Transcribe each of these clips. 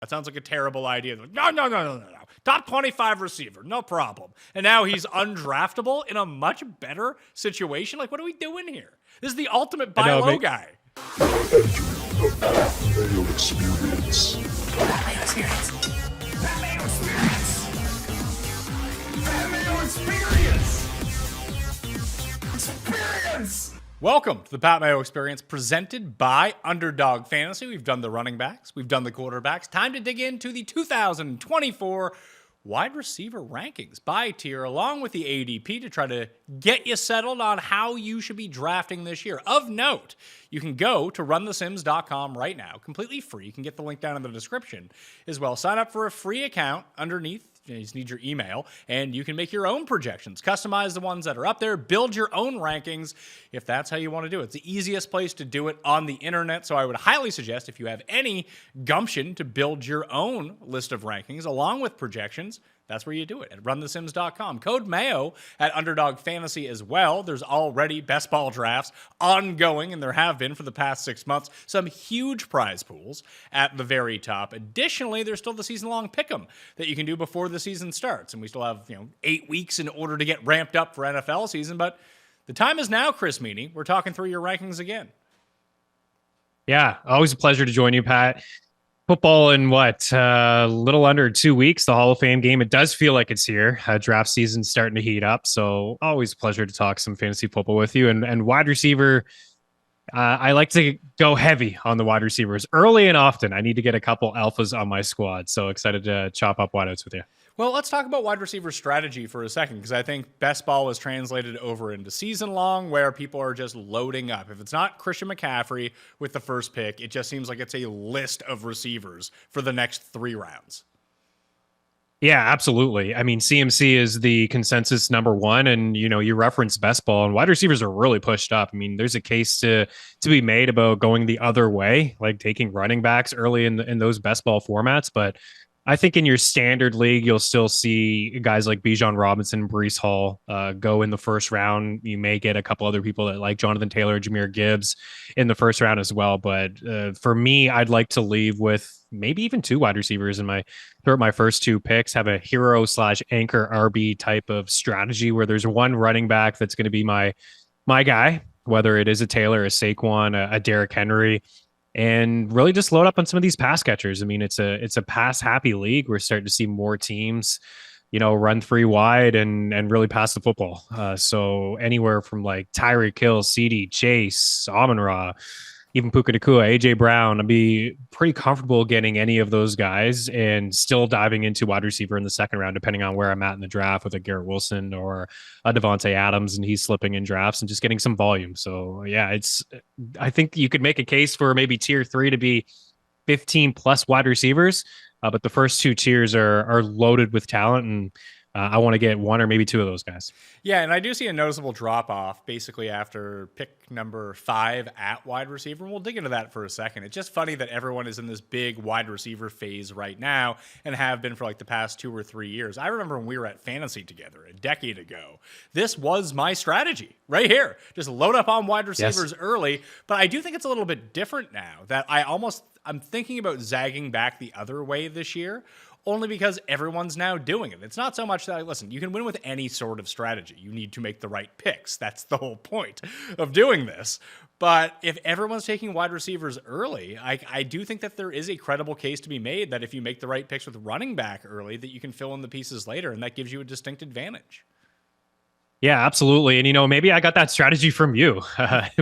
That sounds like a terrible idea. No. Top 25 receiver, no problem. And now he's undraftable in a much better situation. Like, what are we doing here? This is the ultimate buy low guy. Entering the Mayo experience. Mayo experience. Mayo experience. Mayo experience. Experience. Welcome to the Pat Mayo Experience presented by Underdog Fantasy. We've done the running backs. We've done the quarterbacks. Time to dig into the 2024 wide receiver rankings by tier along with the ADP to try to get you settled on how you should be drafting this year. Of note, you can go to runthesims.com right now, completely free. You can get the link down in the description as well. Sign up for a free account underneath. You just need your email, and you can make your own projections, customize the ones that are up there, build your own rankings if that's how you want to do it. It's the easiest place to do it on the internet, so I would highly suggest if you have any gumption to build your own list of rankings along with projections, that's where you do it at runthesims.com. Code Mayo at Underdog Fantasy as well. There's already best ball drafts ongoing, and there have been for the past 6 months. Some huge prize pools at the very top. Additionally, there's still the season-long pick'em that you can do before the season starts, and we still have 8 weeks in order to get ramped up for NFL season. But the time is now, Chris Meaney. We're talking through your rankings again. Yeah, always a pleasure to join you, Pat. Football in little under 2 weeks, the Hall of Fame game. It does feel like it's here. Draft season's starting to heat up. So always a pleasure to talk some fantasy football with you. And wide receiver, I like to go heavy on the wide receivers early and often. I need to get a couple alphas on my squad. So excited to chop up wideouts with you. Well, let's talk about wide receiver strategy for a second, because I think best ball is translated over into season long where people are just loading up. If it's not Christian McCaffrey with the first pick, it just seems like it's a list of receivers for the next 3 rounds. Yeah, absolutely. I mean, CMC is the consensus number one, and you reference best ball, and wide receivers are really pushed up. I mean, there's a case to be made about going the other way, like taking running backs early in those best ball formats, but I think in your standard league, you'll still see guys like Bijan Robinson, Breece Hall go in the first round. You may get a couple other people that like Jonathan Taylor, Jahmyr Gibbs in the first round as well. But for me, I'd like to leave with maybe even 2 wide receivers in my first 2 picks, have a hero/anchor RB type of strategy where there's one running back that's going to be my guy, whether it is a Taylor, a Saquon, a Derrick Henry, and really just load up on some of these pass catchers. I mean, it's a pass happy league. We're starting to see more teams, run 3 wide and really pass the football. So anywhere from like Tyreek Hill, CD, Chase, Amon-Ra, even Puka Nacua, AJ Brown, I'd be pretty comfortable getting any of those guys and still diving into wide receiver in the second round, depending on where I'm at in the draft with a Garrett Wilson or a Devontae Adams, and he's slipping in drafts and just getting some volume. So yeah, I think you could make a case for maybe tier 3 to be 15 plus wide receivers, but the first 2 tiers are loaded with talent, and I want to get 1 or maybe 2 of those guys. Yeah, and I do see a noticeable drop-off basically after pick number 5 at wide receiver, and we'll dig into that for a second. It's just funny that everyone is in this big wide receiver phase right now and have been for like the past 2 or 3 years. I remember when we were at Fantasy together a decade ago. This was my strategy right here. Just load up on wide receivers early, but I do think it's a little bit different now that I'm thinking about zagging back the other way this year, only because everyone's now doing it. It's not so much that, listen, you can win with any sort of strategy. You need to make the right picks. That's the whole point of doing this. But if everyone's taking wide receivers early, I do think that there is a credible case to be made that if you make the right picks with running back early, that you can fill in the pieces later, and that gives you a distinct advantage. Yeah, absolutely. And, maybe I got that strategy from you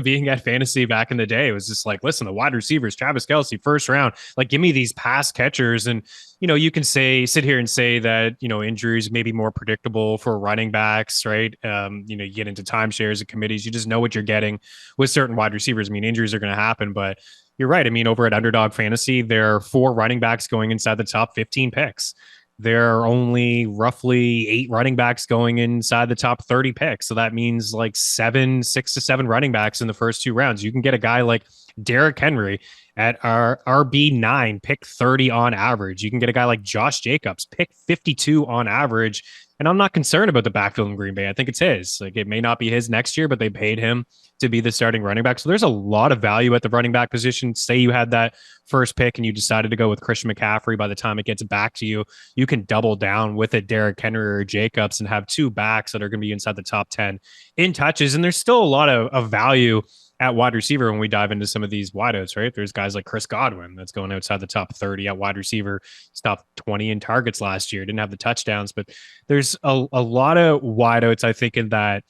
being at Fantasy back in the day. It was just like, listen, the wide receivers, Travis Kelce, first round, like, give me these pass catchers. And, you can sit here and say that, injuries may be more predictable for running backs, right? You get into timeshares and committees. You just know what you're getting with certain wide receivers. I mean, injuries are going to happen, but you're right. I mean, over at Underdog Fantasy, there are 4 running backs going inside the top 15 picks. There are only roughly 8 running backs going inside the top 30 picks. So that means like 6 to 7 running backs in the first 2 rounds. You can get a guy like Derrick Henry at our RB9, pick 30 on average. You can get a guy like Josh Jacobs, pick 52 on average. And I'm not concerned about the backfield in Green Bay. I think it's his. Like, it may not be his next year, but they paid him to be the starting running back. So there's a lot of value at the running back position. Say you had that first pick and you decided to go with Christian McCaffrey. By the time it gets back to you, you can double down with a Derrick Henry or Jacobs and have two backs that are going to be inside the top 10 in touches. And there's still a lot of value at wide receiver when we dive into some of these wideouts, right? There's guys like Chris Godwin that's going outside the top 30 at wide receiver. He's top 20 in targets last year. Didn't have the touchdowns, but there's a lot of wideouts, I think, in that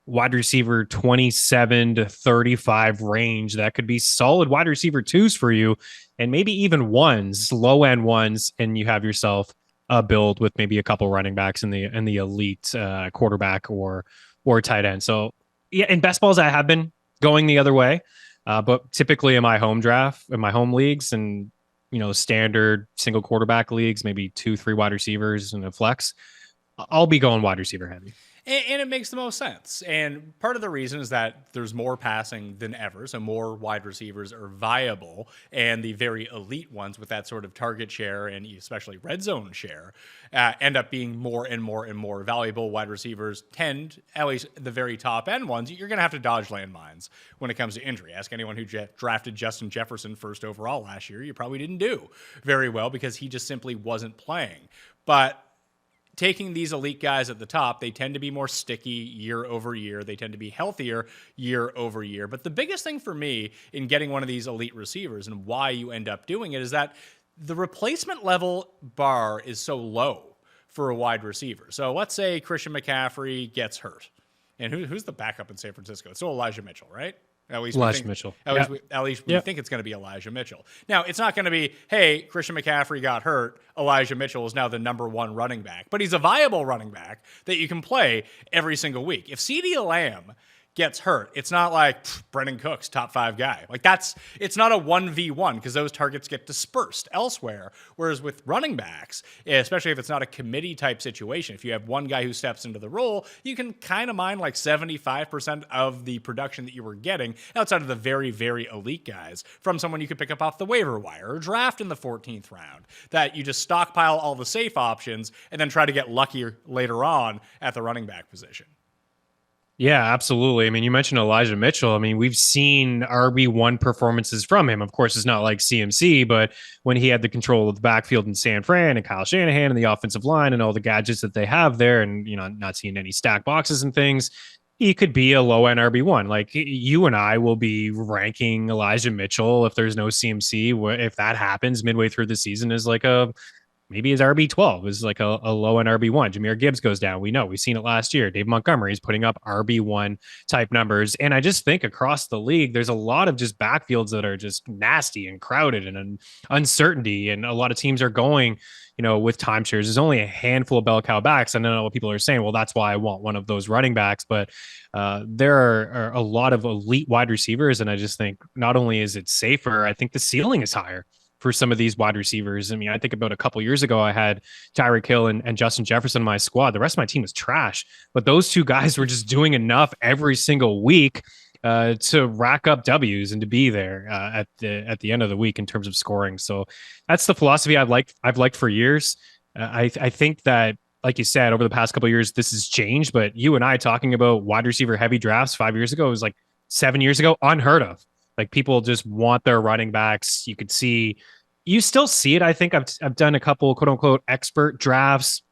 wide receiver 27 to 35 range that could be solid wide receiver twos for you, and maybe even ones, low end ones, and you have yourself a build with maybe a couple running backs in the elite quarterback or tight end. So yeah, in best balls I have been going the other way, but typically in my home draft, in my home leagues, and standard single quarterback leagues, maybe 2-3 wide receivers and a flex, I'll be going wide receiver heavy. And it makes the most sense. And part of the reason is that there's more passing than ever, so more wide receivers are viable, and the very elite ones with that sort of target share and especially red zone share end up being more and more and more valuable. Wide receivers tend, at least the very top end ones, you're going to have to dodge landmines when it comes to injury. Ask anyone who drafted Justin Jefferson first overall last year. You probably didn't do very well because he just simply wasn't playing. But taking these elite guys at the top, they tend to be more sticky year over year. They tend to be healthier year over year. But the biggest thing for me in getting one of these elite receivers and why you end up doing it is that the replacement level bar is so low for a wide receiver. So let's say Christian McCaffrey gets hurt. And who's the backup in San Francisco? It's still Elijah Mitchell, right? At least Mitchell. At least we think it's going to be Elijah Mitchell. Now, it's not going to be, hey, Christian McCaffrey got hurt. Elijah Mitchell is now the number one running back. But he's a viable running back that you can play every single week. If CeeDee Lamb gets hurt, it's not like Brendan Cook's top 5 guy. Like it's not a 1v1 because those targets get dispersed elsewhere. Whereas with running backs, especially if it's not a committee type situation, if you have one guy who steps into the role, you can kind of mine like 75% of the production that you were getting outside of the very, very elite guys from someone you could pick up off the waiver wire or draft in the 14th round, that you just stockpile all the safe options and then try to get luckier later on at the running back position. Yeah, absolutely. I mean, you mentioned Elijah Mitchell. I mean, we've seen RB1 performances from him. Of course, it's not like CMC, but when he had the control of the backfield in San Fran and Kyle Shanahan and the offensive line and all the gadgets that they have there, and not seeing any stack boxes and things, he could be a low end RB1. Like, you and I will be ranking Elijah Mitchell if there's no CMC. If that happens midway through the season, is like maybe his RB12 is like a low end RB1. Jahmyr Gibbs goes down. We've seen it last year. Dave Montgomery is putting up RB1 type numbers. And I just think across the league, there's a lot of just backfields that are just nasty and crowded and uncertainty. And a lot of teams are going, with timeshares. There's only a handful of bell cow backs. I don't know what people are saying. Well, that's why I want one of those running backs. But there are a lot of elite wide receivers. And I just think not only is it safer, I think the ceiling is higher for some of these wide receivers. I mean, I think about a couple years ago, I had Tyreek Hill and Justin Jefferson in my squad. The rest of my team was trash, but those two guys were just doing enough every single week to rack up W's and to be there at the end of the week in terms of scoring. So that's the philosophy I've liked for years. I think that, like you said, over the past couple of years, this has changed. But you and I talking about wide receiver heavy drafts 5 years ago, it was like 7 years ago, unheard of. Like, people just want their running backs. You still see it. I think I've done a couple quote unquote expert drafts,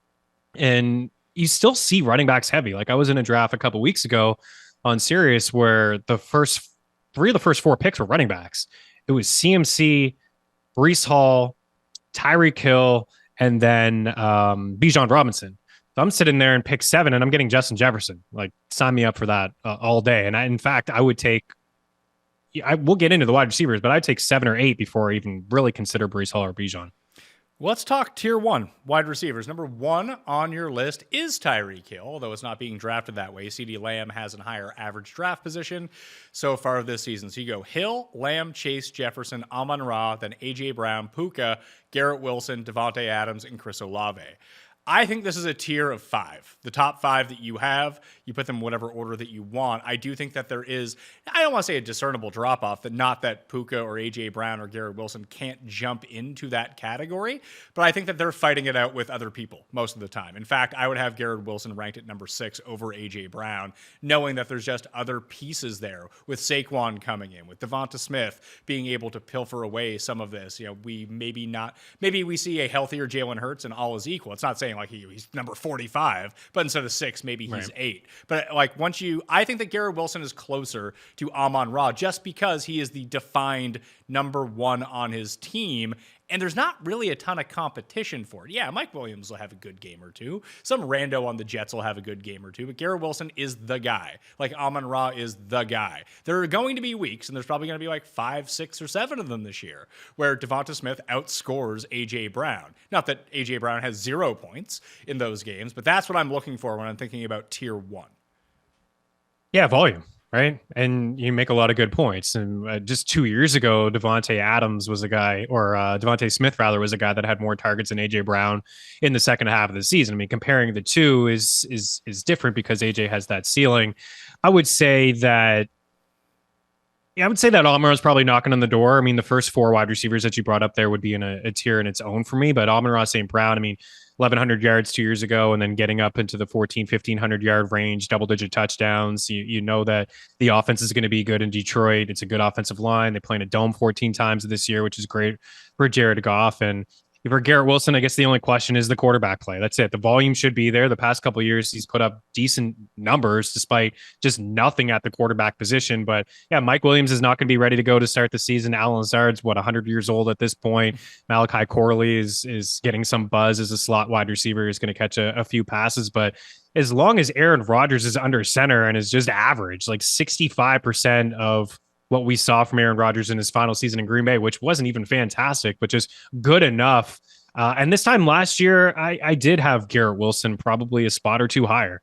and you still see running backs heavy. Like, I was in a draft a couple weeks ago on Sirius where the first 3 of the first 4 picks were running backs. It was CMC, Breece Hall, Tyreek Hill, and then Bijan Robinson. So I'm sitting there in pick 7 and I'm getting Justin Jefferson. Like, sign me up for that all day. And in fact, I would take, we'll get into the wide receivers, but I'd take 7 or 8 before I even really consider Breece Hall or Bijan. Let's talk tier 1 wide receivers. Number 1 on your list is Tyreek Hill, although it's not being drafted that way. CeeDee Lamb has a higher average draft position so far this season. So you go Hill, Lamb, Chase, Jefferson, Amon-Ra, then A.J. Brown, Puka, Garrett Wilson, Devontae Adams, and Chris Olave. I think this is a tier of 5. The top 5 that you have, you put them in whatever order that you want. I do think that there is, I don't want to say a discernible drop off, that not that Puka or AJ Brown or Garrett Wilson can't jump into that category, but I think that they're fighting it out with other people most of the time. In fact, I would have Garrett Wilson ranked at number 6 over AJ Brown, knowing that there's just other pieces there with Saquon coming in, with Devonta Smith being able to pilfer away some of this. We maybe we see a healthier Jalen Hurts and all is equal. It's not saying like he's number 45, but instead of 6, maybe he's 8. But like I think that Garrett Wilson is closer to Amon-Ra just because he is the defined number 1 on his team. And there's not really a ton of competition for it. Yeah, Mike Williams will have a good game or two. Some rando on the Jets will have a good game or two. But Garrett Wilson is the guy. Like Amon-Ra is the guy. There are going to be weeks, and there's probably going to be like 5, 6, or 7 of them this year, where Devonta Smith outscores A.J. Brown. Not that A.J. Brown has 0 points in those games, but that's what I'm looking for when I'm thinking about tier 1. Yeah, volume. Right. And you make a lot of good points. And just 2 years ago, Devontae Adams was a guy, or Devontae Smith, rather, was a guy that had more targets than AJ Brown in the second half of the season. I mean, comparing the two is different because AJ has that ceiling. I would say that Amon-Ra is probably knocking on the door. I mean, the first 4 wide receivers that you brought up there would be in a tier in its own for me. But Amon-Ra St. Brown, I mean, 1,100 yards 2 years ago, and then getting up into the 1,500 yard range, double-digit touchdowns. You know that the offense is going to be good in Detroit. It's a good offensive line. They play in a dome 14 times this year, which is great for Jared Goff. And for Garrett Wilson, I guess the only question is the quarterback play. That's it. The volume should be there. The past couple of years, he's put up decent numbers despite just nothing at the quarterback position. But yeah, Mike Williams is not going to be ready to go to start the season. Alan Lazard's 100 years old at this point. Malachi Corley is getting some buzz as a slot wide receiver. He's going to catch a few passes, but as long as Aaron Rodgers is under center and is just average, like 65% of what we saw from Aaron Rodgers in his final season in Green Bay, which wasn't even fantastic, but just good enough. And this time last year, I did have Garrett Wilson probably a spot or 2 higher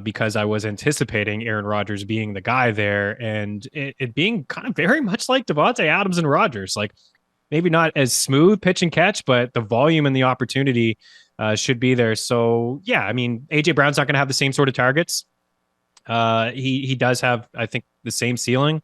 because I was anticipating Aaron Rodgers being the guy there and it being kind of very much like Devontae Adams and Rodgers, like maybe not as smooth pitch and catch, but the volume and the opportunity should be there. So yeah, I mean, AJ Brown's not going to have the same sort of targets. He does have, I think, the same ceiling.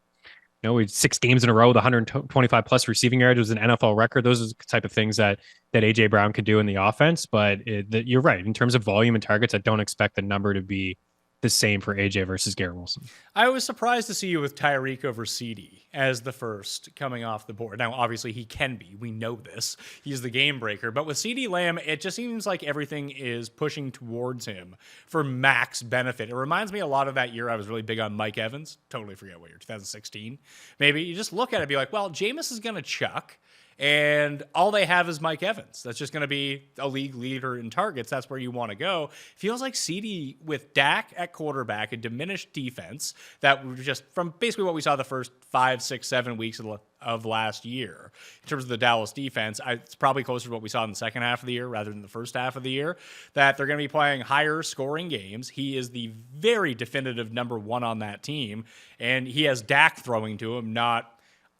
We 6 games in a row with 125 plus receiving yards was an NFL record. Those are the type of things that AJ Brown could do in the offense. But you're right. In terms of volume and targets, I don't expect the number to be the same for AJ versus Garrett Wilson. I was surprised to see you with Tyreek over CD as the first coming off the board. Now, obviously, he can be. We know this. He's the game breaker. But with CD Lamb, it just seems like everything is pushing towards him for max benefit. It reminds me a lot of that year I was really big on Mike Evans. Totally forget what year, 2016. Maybe you just look at it and be like, well, Jameis is going to chuck. And all they have is Mike Evans. That's just going to be a league leader in targets. That's where you want to go. Feels like CD with Dak at quarterback, a diminished defense that was just from basically what we saw the first 5, 6, 7 weeks of last year. In terms of the Dallas defense, it's probably closer to what we saw in the second half of the year rather than the first half of the year, that they're going to be playing higher scoring games. He is the very definitive number 1 on that team, and he has Dak throwing to him, not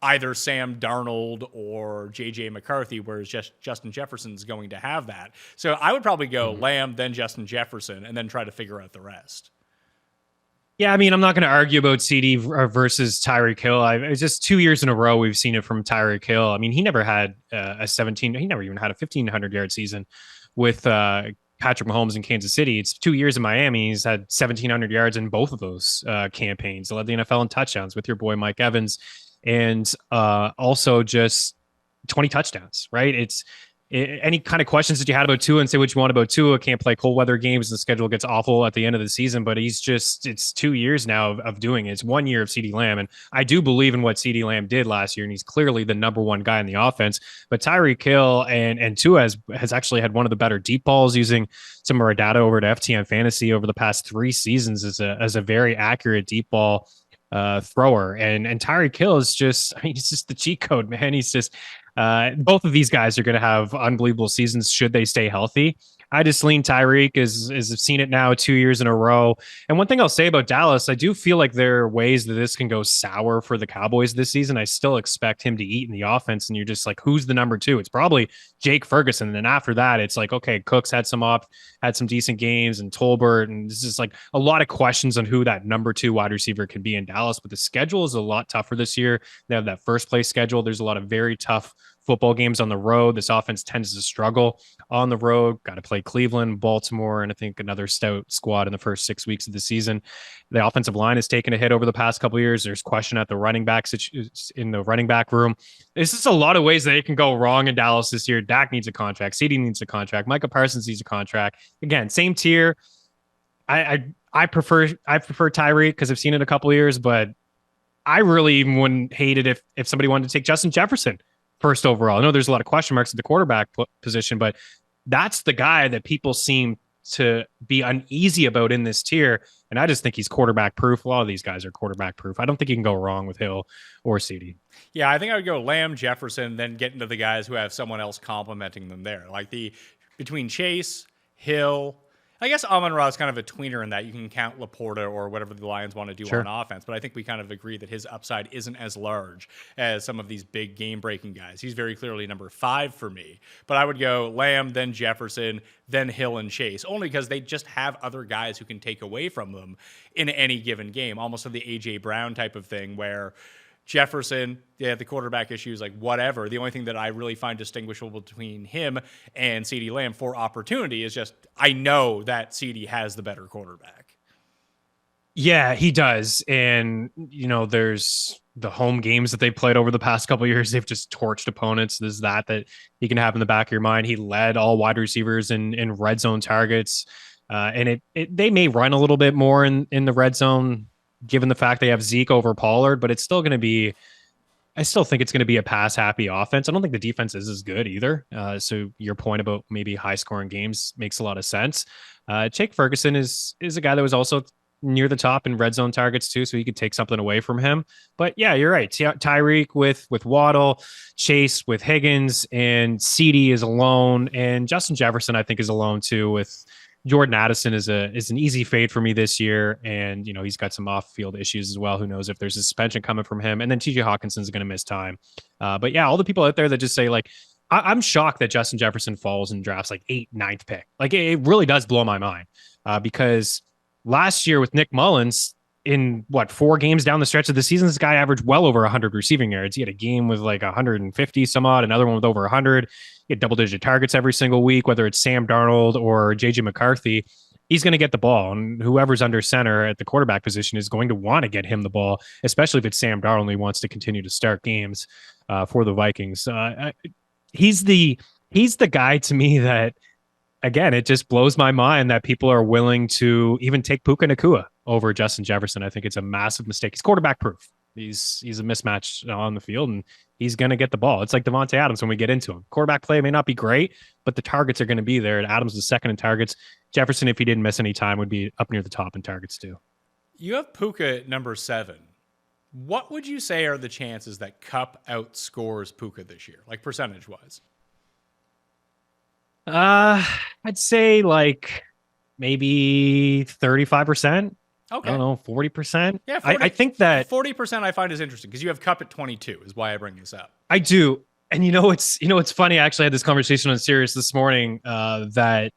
either Sam Darnold or J.J. McCarthy, whereas just Justin Jefferson's going to have that. So I would probably go Lamb, then Justin Jefferson, and then try to figure out the rest. Yeah, I mean, I'm not going to argue about CD versus Tyreek Hill. It's just 2 years in a row we've seen it from Tyreek Hill. I mean, he never had he never even had a 1,500-yard season with Patrick Mahomes in Kansas City. It's 2 years in Miami. He's had 1,700 yards in both of those campaigns. He led the NFL in touchdowns with your boy Mike Evans. And also just 20 touchdowns, right? Any kind of questions that you had about Tua and say what you want about Tua. Can't play cold weather games. The schedule gets awful at the end of the season, but it's 2 years now of doing it. It's 1 year of CeeDee Lamb. And I do believe in what CeeDee Lamb did last year. And he's clearly the number 1 guy in the offense, but Tyreek Hill and Tua has actually had one of the better deep balls, using some of our data over to FTN Fantasy over the past 3 seasons as a very accurate deep ball thrower. And Tyreek Hill is just, I mean, it's just the cheat code, man. He's just both of these guys are going to have unbelievable seasons should they stay healthy. I just lean Tyreek as I've seen it now 2 years in a row. And one thing I'll say about Dallas, I do feel like there are ways that this can go sour for the Cowboys this season. I still expect him to eat in the offense. And you're just like, who's the number two? It's probably Jake Ferguson. And then after that, it's like, okay, Cooks had some decent games and Tolbert. And this is like a lot of questions on who that number two wide receiver can be in Dallas. But the schedule is a lot tougher this year. They have that first place schedule. There's a lot of very tough football games on the road. This offense tends to struggle on the road. Got to play Cleveland, Baltimore, and I think another stout squad in the first 6 weeks of the season. The offensive line has taken a hit over the past couple of years. There's question at the running back in the running back room. There's just a lot of ways that it can go wrong in Dallas this year. Dak needs a contract. CD needs a contract. Micah Parsons needs a contract. Again, same tier. I prefer Tyreek because I've seen it a couple of years, but I really even wouldn't hate it if somebody wanted to take Justin Jefferson first overall. I know there's a lot of question marks at the quarterback position, but that's the guy that people seem to be uneasy about in this tier. And I just think he's quarterback proof. A lot of these guys are quarterback proof. I don't think you can go wrong with Hill or CD. Yeah, I think I would go Lamb, Jefferson, then get into the guys who have someone else complimenting them there. Like between Chase, Hill, I guess Amon-Ra is kind of a tweener in that you can count Laporta or whatever the Lions want to do on offense, but I think we kind of agree that his upside isn't as large as some of these big game-breaking guys. He's very clearly number 5 for me, but I would go Lamb, then Jefferson, then Hill and Chase, only because they just have other guys who can take away from them in any given game, almost of the A.J. Brown type of thing where Jefferson, yeah, the quarterback issues, like whatever. The only thing that I really find distinguishable between him and CeeDee Lamb for opportunity is just I know that CeeDee has the better quarterback. Yeah, he does. And, there's the home games that they've played over the past couple of years. They've just torched opponents. There's that you can have in the back of your mind. He led all wide receivers in red zone targets. And they may run a little bit more in the red zone given the fact they have Zeke over Pollard, but it's still going to be, I still think it's going to be a pass happy offense. I don't think the defense is as good either. So your point about maybe high scoring games makes a lot of sense. Jake Ferguson is a guy that was also near the top in red zone targets too, so you could take something away from him. But yeah, you're right. Tyreek with Waddle, Chase with Higgins, and CD is alone, and Justin Jefferson I think is alone too with Jordan Addison is an easy fade for me this year. And, he's got some off-field issues as well. Who knows if there's a suspension coming from him. And then TJ Hawkinson's going to miss time. But yeah, all the people out there that just say like, I'm shocked that Justin Jefferson falls in drafts like 8th, 9th pick. Like it really does blow my mind because last year with Nick Mullins in 4 games down the stretch of the season, this guy averaged well over 100 receiving yards. He had a game with like 150 some odd, another one with over 100. He had double-digit targets every single week, whether it's Sam Darnold or JJ McCarthy. He's going to get the ball, and whoever's under center at the quarterback position is going to want to get him the ball, especially if it's Sam Darnold and he wants to continue to start games for the Vikings. He's the guy to me that, again, it just blows my mind that people are willing to even take Puka Nacua over Justin Jefferson. I think it's a massive mistake. He's quarterback proof. He's a mismatch on the field, and he's going to get the ball. It's like Devontae Adams when we get into him. Quarterback play may not be great, but the targets are going to be there. And Adams was second in targets. Jefferson, if he didn't miss any time, would be up near the top in targets too. You have Puka at number 7. What would you say are the chances that Kupp outscores Puka this year, like percentage-wise? I'd say like maybe 35%. Okay. I don't know, 40%. Yeah, 40, I think that 40% I find is interesting because you have Kupp at 22 is why I bring this up. I do. And it's funny. I actually had this conversation on Sirius this morning that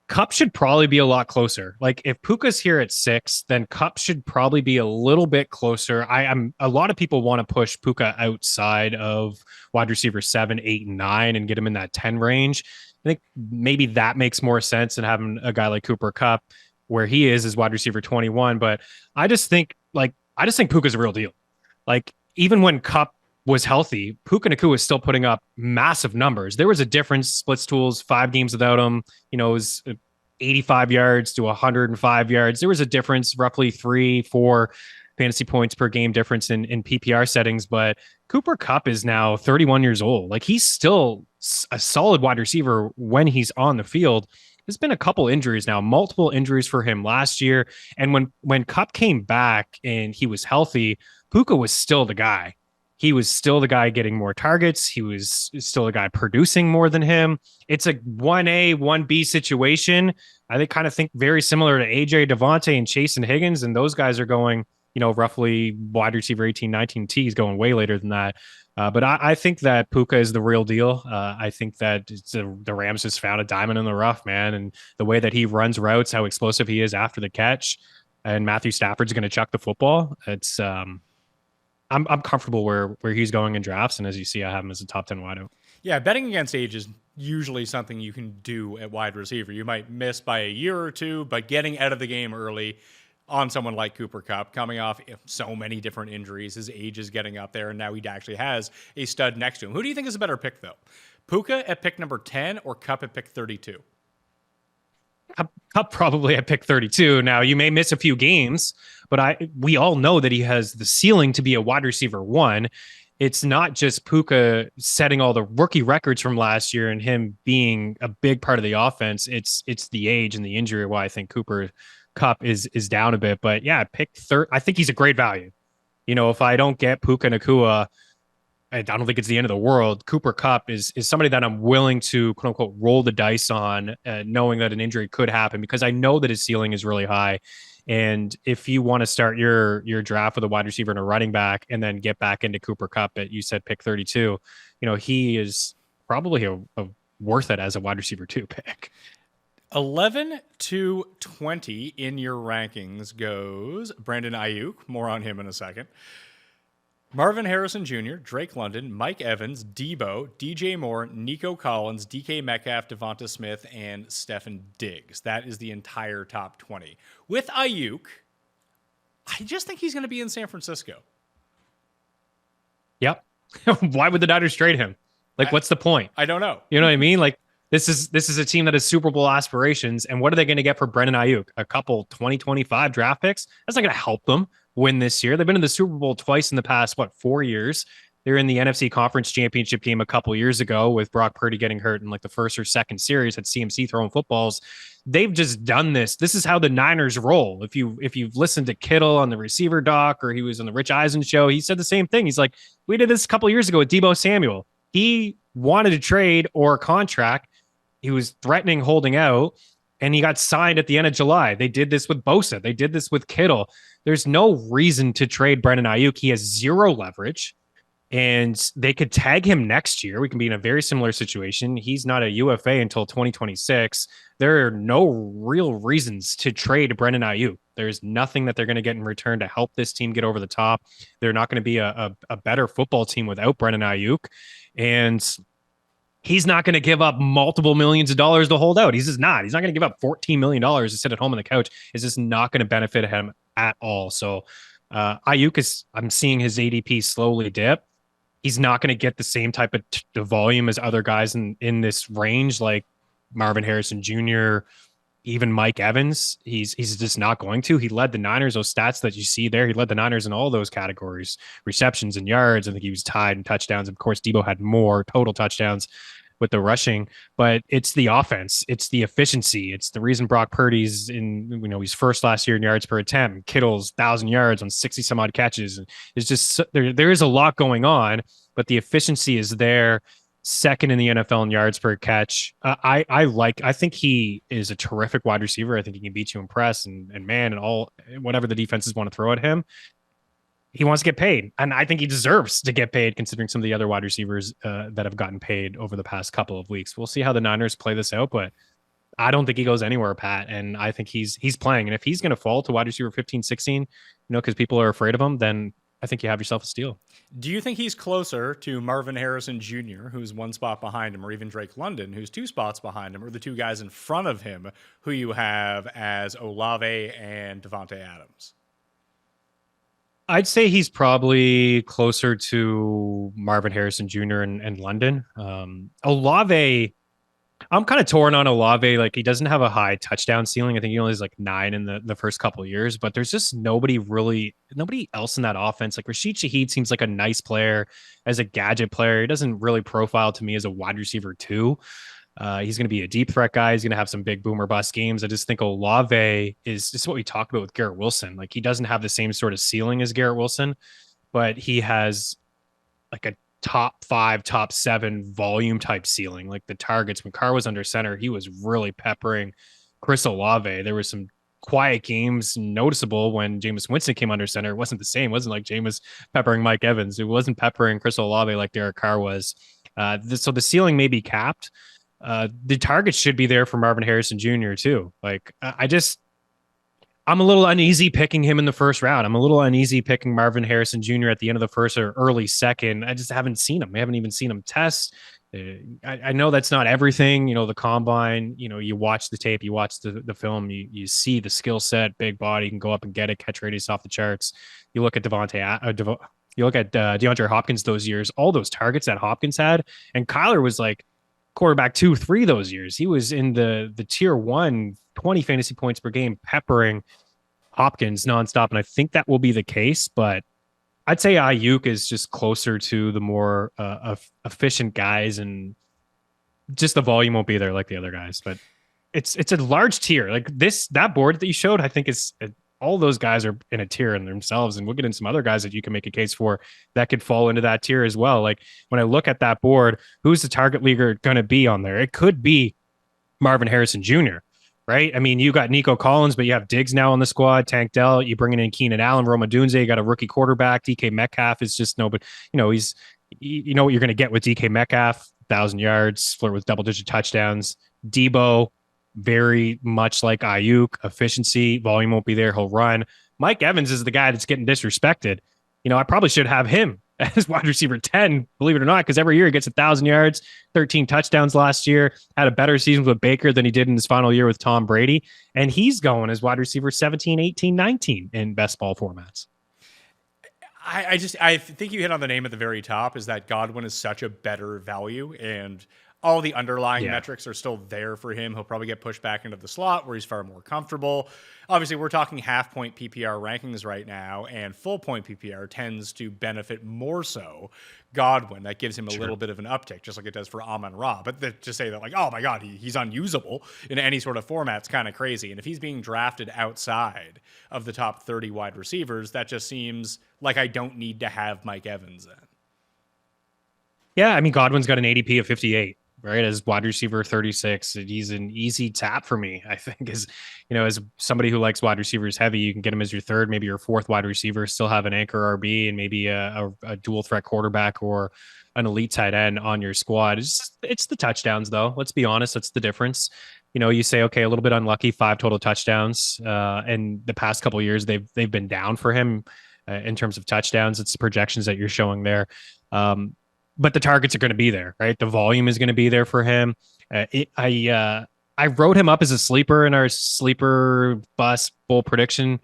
Kupp should probably be a lot closer. Like if Puka's here at 6, then Kupp should probably be a little bit closer. A lot of people want to push Puka outside of wide receiver 7, 8, and 9 and get him in that 10 range. I think maybe that makes more sense than having a guy like Cooper Kupp where he is wide receiver 21. But I just think Puka's a real deal. Like even when Kupp was healthy, Puka Nacua was still putting up massive numbers. There was a difference. Splits tools, 5 games without him, it was 85 yards to 105 yards. There was a difference, roughly 3-4 fantasy points per game difference in PPR settings. But Cooper Kupp is now 31 years old. Like he's still a solid wide receiver when he's on the field. There's been a couple injuries now, multiple injuries for him last year. And when Kupp came back and he was healthy, Puka was still the guy. he was still the guy getting more targets. He was still the guy producing more than him. It's a 1A, 1B situation. I kind of think very similar to AJ, Devontae, and Chase and Higgins. And those guys are going, roughly wide receiver 18, 19 T is going way later than that. But I think that Puka is the real deal. I think that the Rams just found a diamond in the rough, man. And the way that he runs routes, how explosive he is after the catch, and Matthew Stafford's going to chuck the football. It's I'm comfortable where he's going in drafts, and as you see, I have him as a top 10 wideout. Yeah, betting against age is usually something you can do at wide receiver. You might miss by a year or two, but getting out of the game early on someone like Cooper Kupp, coming off so many different injuries, his age is getting up there, and now he actually has a stud next to him. Who do you think is a better pick, though? Puka at pick number 10 or Kupp at pick 32? Kupp probably at pick 32. Now, you may miss a few games, but we all know that he has the ceiling to be a wide receiver 1. It's not just Puka setting all the rookie records from last year and him being a big part of the offense. It's the age and the injury why I think Cooper Kupp is down a bit. But yeah, pick third. I think he's a great value. If I don't get Puka Nacua, I don't think it's the end of the world. Cooper Kupp is somebody that I'm willing to, quote unquote, roll the dice on, knowing that an injury could happen, because I know that his ceiling is really high. And if you want to start your draft with a wide receiver and a running back and then get back into Cooper Kupp at, you said, pick 32, he is probably a worth it as a wide receiver 2 pick. 11 to 20 in your rankings goes Brandon Ayuk. More on him in a second. Marvin Harrison Jr., Drake London, Mike Evans, Debo, DJ Moore, Nico Collins, DK Metcalf, Devonta Smith, and Stefan Diggs. That is the entire top 20. With Ayuk, I just think he's going to be in San Francisco. Yep. Why would the Niners trade him? What's the point? I don't know. You know what I mean? This is a team that has Super Bowl aspirations, and what are they going to get for Brandon Ayuk? A couple 2025 draft picks? That's not going to help them win this year. They've been in the Super Bowl twice in the past, 4 years? They're in the NFC Conference Championship game a couple years ago with Brock Purdy getting hurt in the first or second series at CMC throwing footballs. They've just done this. This is how the Niners roll. If you've listened to Kittle on the receiver doc, or he was on the Rich Eisen show, he said the same thing. He's like, we did this a couple years ago with Debo Samuel. He wanted to trade or a contract. He was threatening holding out, and he got signed at the end of July. They did this with Bosa. They did this with Kittle. There's no reason to trade Brandon Ayuk. He has zero leverage, and they could tag him next year. We can be in a very similar situation. He's not a UFA until 2026. There are no real reasons to trade Brandon Ayuk. There's nothing that they're going to get in return to help this team get over the top. They're not going to be a better football team without Brandon Ayuk. And he's not going to give up multiple millions of dollars to hold out. He's just not. He's not going to give up $14 million to sit at home on the couch. It's just not going to benefit him at all. So Ayuk I'm seeing his ADP slowly dip. He's not going to get the same type of volume as other guys in this range, like Marvin Harrison Jr., even Mike Evans. He's just not going to. He led the Niners, those stats that you see there. He led the Niners in all those categories, receptions and yards. I think he was tied in touchdowns. Of course, Debo had more total touchdowns with the rushing, but it's the offense. It's the efficiency. It's the reason Brock Purdy's he's first last year in yards per attempt. Kittle's 1,000 yards on 60 some odd catches. It's just, there is a lot going on, but the efficiency is there. Second in the NFL in yards per catch. I think he is a terrific wide receiver. I think he can beat you in press and man and all, whatever the defenses want to throw at him. He wants to get paid, and I think he deserves to get paid considering some of the other wide receivers that have gotten paid over the past couple of weeks. We'll see how the Niners play this out, but I don't think he goes anywhere, Pat. And I think he's playing. And if he's going to fall to wide receiver 15, 16, because people are afraid of him, then I think you have yourself a steal. Do you think he's closer to Marvin Harrison Jr., who's one spot behind him, or even Drake London, who's two spots behind him, or the two guys in front of him who you have as Olave and Devontae Adams? I'd say he's probably closer to Marvin Harrison Jr. and London. Olave, I'm kind of torn on Olave. He doesn't have a high touchdown ceiling. I think he only has 9 in the first couple of years, but there's just nobody else in that offense. Rashid Shaheed seems like a nice player as a gadget player. He doesn't really profile to me as a wide receiver 2. He's going to be a deep threat guy. He's going to have some big boomer bust games. I just think Olave is just what we talked about with Garrett Wilson. He doesn't have the same sort of ceiling as Garrett Wilson, but he has like a top 5, top 7 volume type ceiling. Like the targets when Carr was under center, he was really peppering Chris Olave. There was some quiet games noticeable when Jameis Winston came under center. It wasn't the same. It wasn't like Jameis peppering Mike Evans. It wasn't peppering Chris Olave like Derek Carr was. So the ceiling may be capped. The targets should be there for Marvin Harrison Jr. too. Like I'm a little uneasy picking him in the first round. I'm a little uneasy picking Marvin Harrison Jr. at the end of the first or early second. I just haven't seen him. I haven't even seen him test. I know that's not everything. The combine, you watch the tape, you watch the film, you see the skill set, big body, you can go up and get it, catch radius off the charts. You look at you look at DeAndre Hopkins those years, all those targets that Hopkins had, and Kyler was like quarterback 2, 3 those years. He was in the tier 1, 20 fantasy points per game, peppering Hopkins nonstop. And I think that will be the case, but I'd say Ayuk is just closer to the more efficient guys, and just the volume won't be there like the other guys. But it's a large tier. Like that board that you showed, I think is all those guys are in a tier in themselves, and we'll get into some other guys that you can make a case for that could fall into that tier as well. Like when I look at that board, who's the target leaguer going to be on there? It could be Marvin Harrison Jr., right? I mean, you got Nico Collins, but you have Diggs now on the squad, Tank Dell, you bringing in Keenan Allen, Roma Dunze, you got a rookie quarterback, DK Metcalf is just nobody, he's, you know what you're going to get with DK Metcalf, 1,000 yards, flirt with double-digit touchdowns. Debo, very much like Ayuk, efficiency, volume won't be there, he'll run. Mike Evans is the guy that's getting disrespected. I probably should have him as wide receiver 10, believe it or not, because every year he gets 1,000 yards, 13 touchdowns last year, had a better season with Baker than he did in his final year with Tom Brady. And he's going as wide receiver 17, 18, 19 in best ball formats. I think you hit on the name at the very top, is that Godwin is such a better value, and all the underlying metrics are still there for him. He'll probably get pushed back into the slot where he's far more comfortable. Obviously, we're talking half-point PPR rankings right now, and full-point PPR tends to benefit more so Godwin. That gives him a little bit of an uptick, just like it does for Amon-Ra. But to say that, like, oh my God, he's unusable in any sort of format's kind of crazy. And if he's being drafted outside of the top 30 wide receivers, that just seems like I don't need to have Mike Evans in. Yeah, I mean, Godwin's got an ADP of 58. Right, as wide receiver 36, he's an easy tap for me. I think as somebody who likes wide receivers heavy, you can get him as your third, maybe your fourth wide receiver, still have an anchor RB and maybe a dual threat quarterback or an elite tight end on your squad. It's the touchdowns though. Let's be honest, that's the difference. You say, okay, a little bit unlucky, 5 total touchdowns, and the past couple of years they've been down for him in terms of touchdowns. It's the projections that you're showing there. But the targets are going to be there, right? The volume is going to be there for him. I wrote him up as a sleeper in our sleeper bust bowl prediction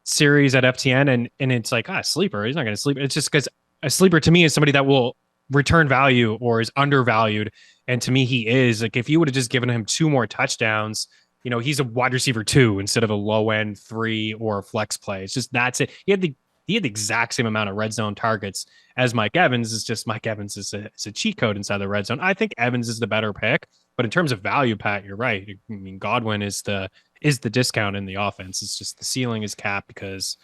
series at FTN, and it's like, sleeper. He's not going to sleep. It's just because a sleeper to me is somebody that will return value or is undervalued, and to me he is. Like if you would have just given him 2 more touchdowns, he's a wide receiver 2 instead of a low end 3 or a flex play. It's just that's it. He had the exact same amount of red zone targets as Mike Evans. It's just Mike Evans is a cheat code inside the red zone. I think Evans is the better pick, but in terms of value, Pat, you're right. I mean, Godwin is the discount in the offense. It's just the ceiling is capped because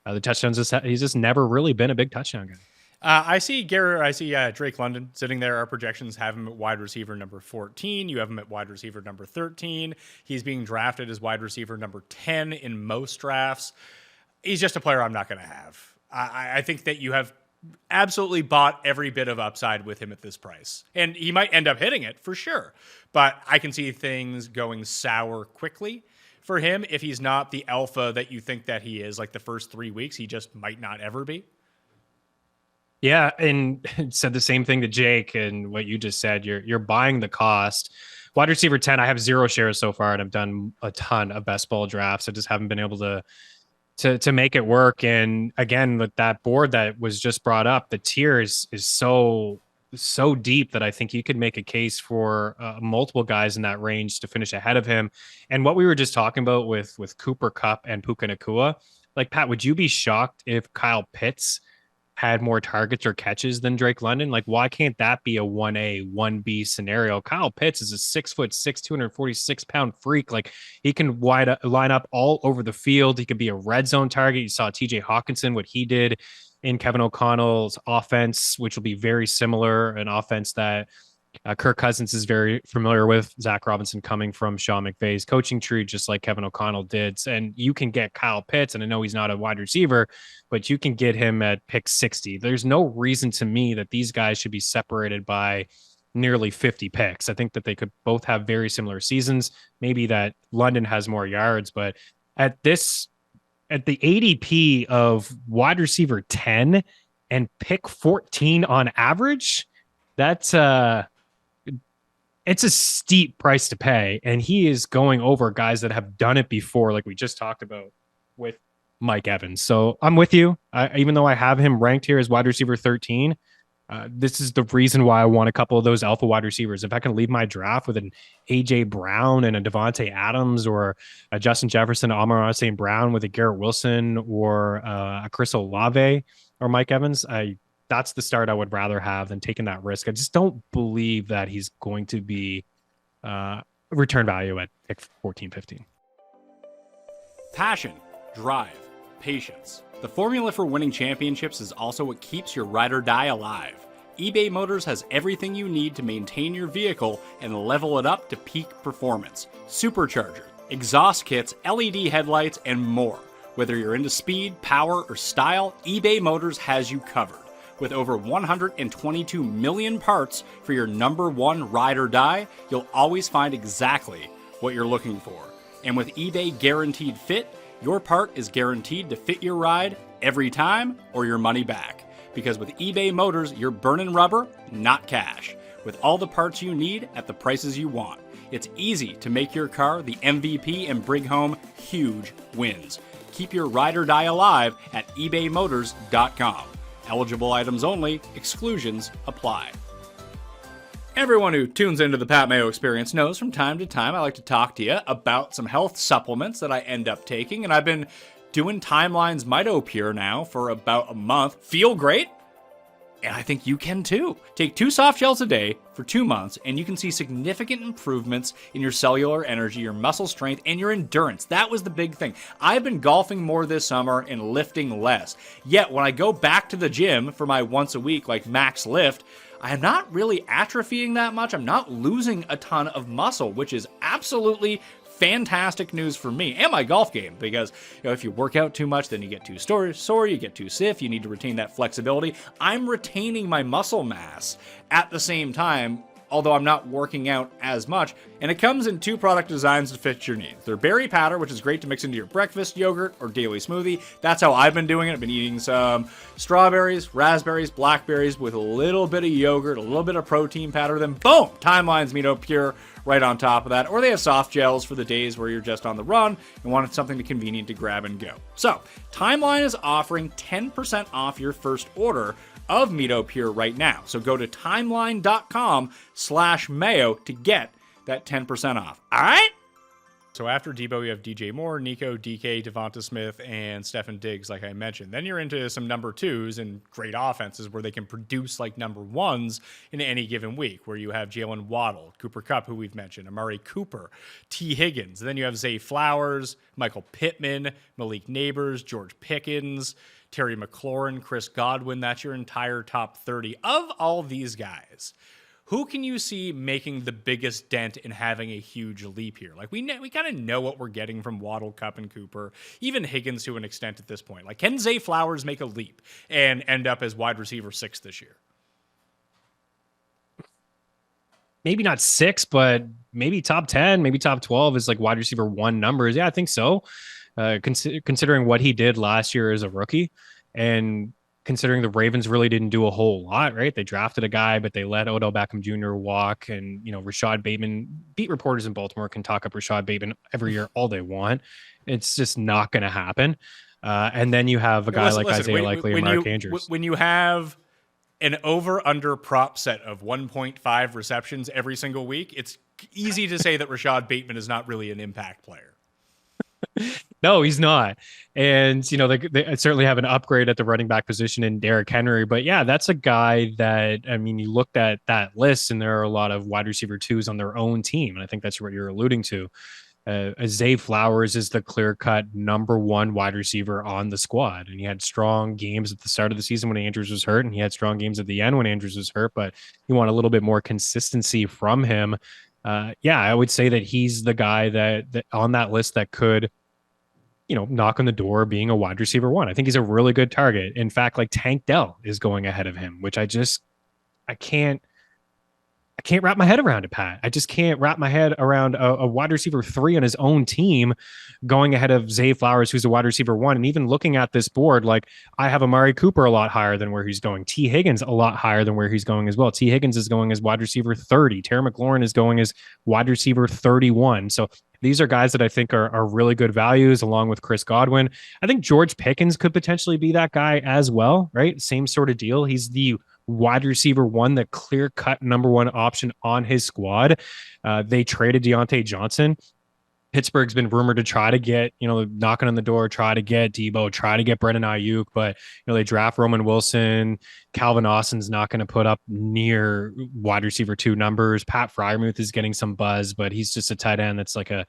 the touchdowns, he's just never really been a big touchdown guy. I see Drake London sitting there. Our projections have him at wide receiver number 14. You have him at wide receiver number 13. He's being drafted as wide receiver number 10 in most drafts. He's just a player I'm not going to have. I think that you have absolutely bought every bit of upside with him at this price. And he might end up hitting it for sure. But I can see things going sour quickly for him if he's not the alpha that you think that he is. Like the first 3 weeks, he just might not ever be. Yeah, and said the same thing to Jake and what you just said. You're buying the cost. Wide receiver 10, I have 0 shares so far, and I've done a ton of best ball drafts. I just haven't been able to make it work. And again, with that board that was just brought up, the tier is so deep that I think you could make a case for multiple guys in that range to finish ahead of him. And what we were just talking about with Cooper Kupp and Puka Nacua, like, Pat, would you be shocked if Kyle Pitts had more targets or catches than Drake London? Like, why can't that be a 1A, 1B scenario? Kyle Pitts is a 6'6", 246-pound freak. Like, he can line up all over the field. He could be a red zone target. You saw TJ Hawkinson, what he did in Kevin O'Connell's offense, which will be very similar, an offense that Kirk Cousins is very familiar with. Zach Robinson coming from Sean McVay's coaching tree, just like Kevin O'Connell did. And you can get Kyle Pitts, and I know he's not a wide receiver, but you can get him at pick 60. There's no reason to me that these guys should be separated by nearly 50 picks. I think that they could both have very similar seasons. Maybe that London has more yards, but at the ADP of wide receiver 10 and pick 14 on average, that's it's a steep price to pay, and he is going over guys that have done it before, like we just talked about with Mike Evans. So I'm with you. Even though I have him ranked here as wide receiver 13, this is the reason why I want a couple of those alpha wide receivers. If I can leave my draft with an AJ Brown and a Devontae Adams, or a Justin Jefferson, Amon-Ra St. Brown with a Garrett Wilson, or a Chris Olave or Mike Evans, that's the start I would rather have than taking that risk. I just don't believe that he's going to be return value at pick 14, 15. Passion, drive, patience. The formula for winning championships is also what keeps your ride or die alive. eBay Motors has everything you need to maintain your vehicle and level it up to peak performance. Supercharger, exhaust kits, LED headlights, and more. Whether you're into speed, power, or style, eBay Motors has you covered. With over 122 million parts for your number one ride or die, you'll always find exactly what you're looking for. And with eBay Guaranteed Fit, your part is guaranteed to fit your ride every time or your money back. Because with eBay Motors, you're burning rubber, not cash. With all the parts you need at the prices you want. It's easy to make your car the MVP and bring home huge wins. Keep your ride or die alive at ebaymotors.com. Eligible items only, exclusions apply. Everyone who tunes into the Pat Mayo Experience knows from time to time I like to talk to you about some health supplements that I end up taking, and I've been doing Timeline's MitoPure now for about a month. Feel great, and I think you can too. Take 2 soft gels a day for 2 months, and you can see significant improvements in your cellular energy, your muscle strength, and your endurance. That was the big thing. I've been golfing more this summer and lifting less. Yet when I go back to the gym for my once a week, like max lift, I am not really atrophying that much. I'm not losing a ton of muscle, which is absolutely fantastic news for me and my golf game, because if you work out too much, then you get too sore, you get too stiff, you need to retain that flexibility. I'm retaining my muscle mass at the same time, although I'm not working out as much, and it comes in 2 product designs to fit your needs. They're berry powder, which is great to mix into your breakfast, yogurt, or daily smoothie. That's how I've been doing it. I've been eating some strawberries, raspberries, blackberries with a little bit of yogurt, a little bit of protein powder, then boom, Timeline's MitoPure right on top of that. Or they have soft gels for the days where you're just on the run and wanted something convenient to grab and go. So, Timeline is offering 10% off your first order of MitoPure right now. So go to timeline.com/Mayo to get that 10% off. All right? So after Debo, you have DJ Moore, Nico, DK, Devonta Smith, and Stefan Diggs, like I mentioned. Then you're into some number 2s and great offenses where they can produce like number 1s in any given week, where you have Jalen Waddle, Cooper Kupp, who we've mentioned, Amari Cooper, T. Higgins. Then you have Zay Flowers, Michael Pittman, Malik Neighbors, George Pickens, Terry McLaurin, Chris Godwin. That's your entire top 30. Of all these guys, who can you see making the biggest dent in having a huge leap here? Like, we kind of know what we're getting from Waddle, Kupp, and Cooper, even Higgins to an extent at this point. Like, can Zay Flowers make a leap and end up as wide receiver 6 this year? Maybe not 6, but maybe top 10, maybe top 12 is like wide receiver 1 numbers. Yeah, I think so. Considering what he did last year as a rookie, and considering the Ravens really didn't do a whole lot, right? They drafted a guy, but they let Odell Beckham Jr. walk. And, Rashad Bateman, beat reporters in Baltimore can talk up Rashad Bateman every year all they want. It's just not going to happen. And then you have a guy Isaiah Likely and Mark Andrews. When you have an over-under prop set of 1.5 receptions every single week, it's easy to say that Rashad Bateman is not really an impact player. No, he's not. And, they certainly have an upgrade at the running back position in Derrick Henry. But yeah, that's a guy that, you looked at that list and there are a lot of wide receiver 2s on their own team. And I think that's what you're alluding to. Zay Flowers is the clear-cut number one wide receiver on the squad, and he had strong games at the start of the season when Andrews was hurt, and he had strong games at the end when Andrews was hurt. But you want a little bit more consistency from him. Yeah, I would say that he's the guy that on that list that could, knock on the door being a wide receiver one. I think he's a really good target. In fact, like Tank Dell is going ahead of him, which I can't wrap my head around it, Pat. I just can't wrap my head around a wide receiver 3 on his own team going ahead of Zay Flowers, who's a wide receiver 1. And even looking at this board, like I have Amari Cooper a lot higher than where he's going. T. Higgins a lot higher than where he's going as well. T. Higgins is going as wide receiver 30. Terry McLaurin is going as wide receiver 31. So these are guys that I think are really good values, along with Chris Godwin. I think George Pickens could potentially be that guy as well, right? Same sort of deal. He's the wide receiver 1, the clear cut number 1 option on his squad. They traded Deontay Johnson. Pittsburgh's been rumored to try to get, knocking on the door, try to get Debo, try to get Brendan Ayuk, but they draft Roman Wilson. Calvin Austin's not going to put up near wide receiver 2 numbers. Pat Freiermuth is getting some buzz, but he's just a tight end that's like a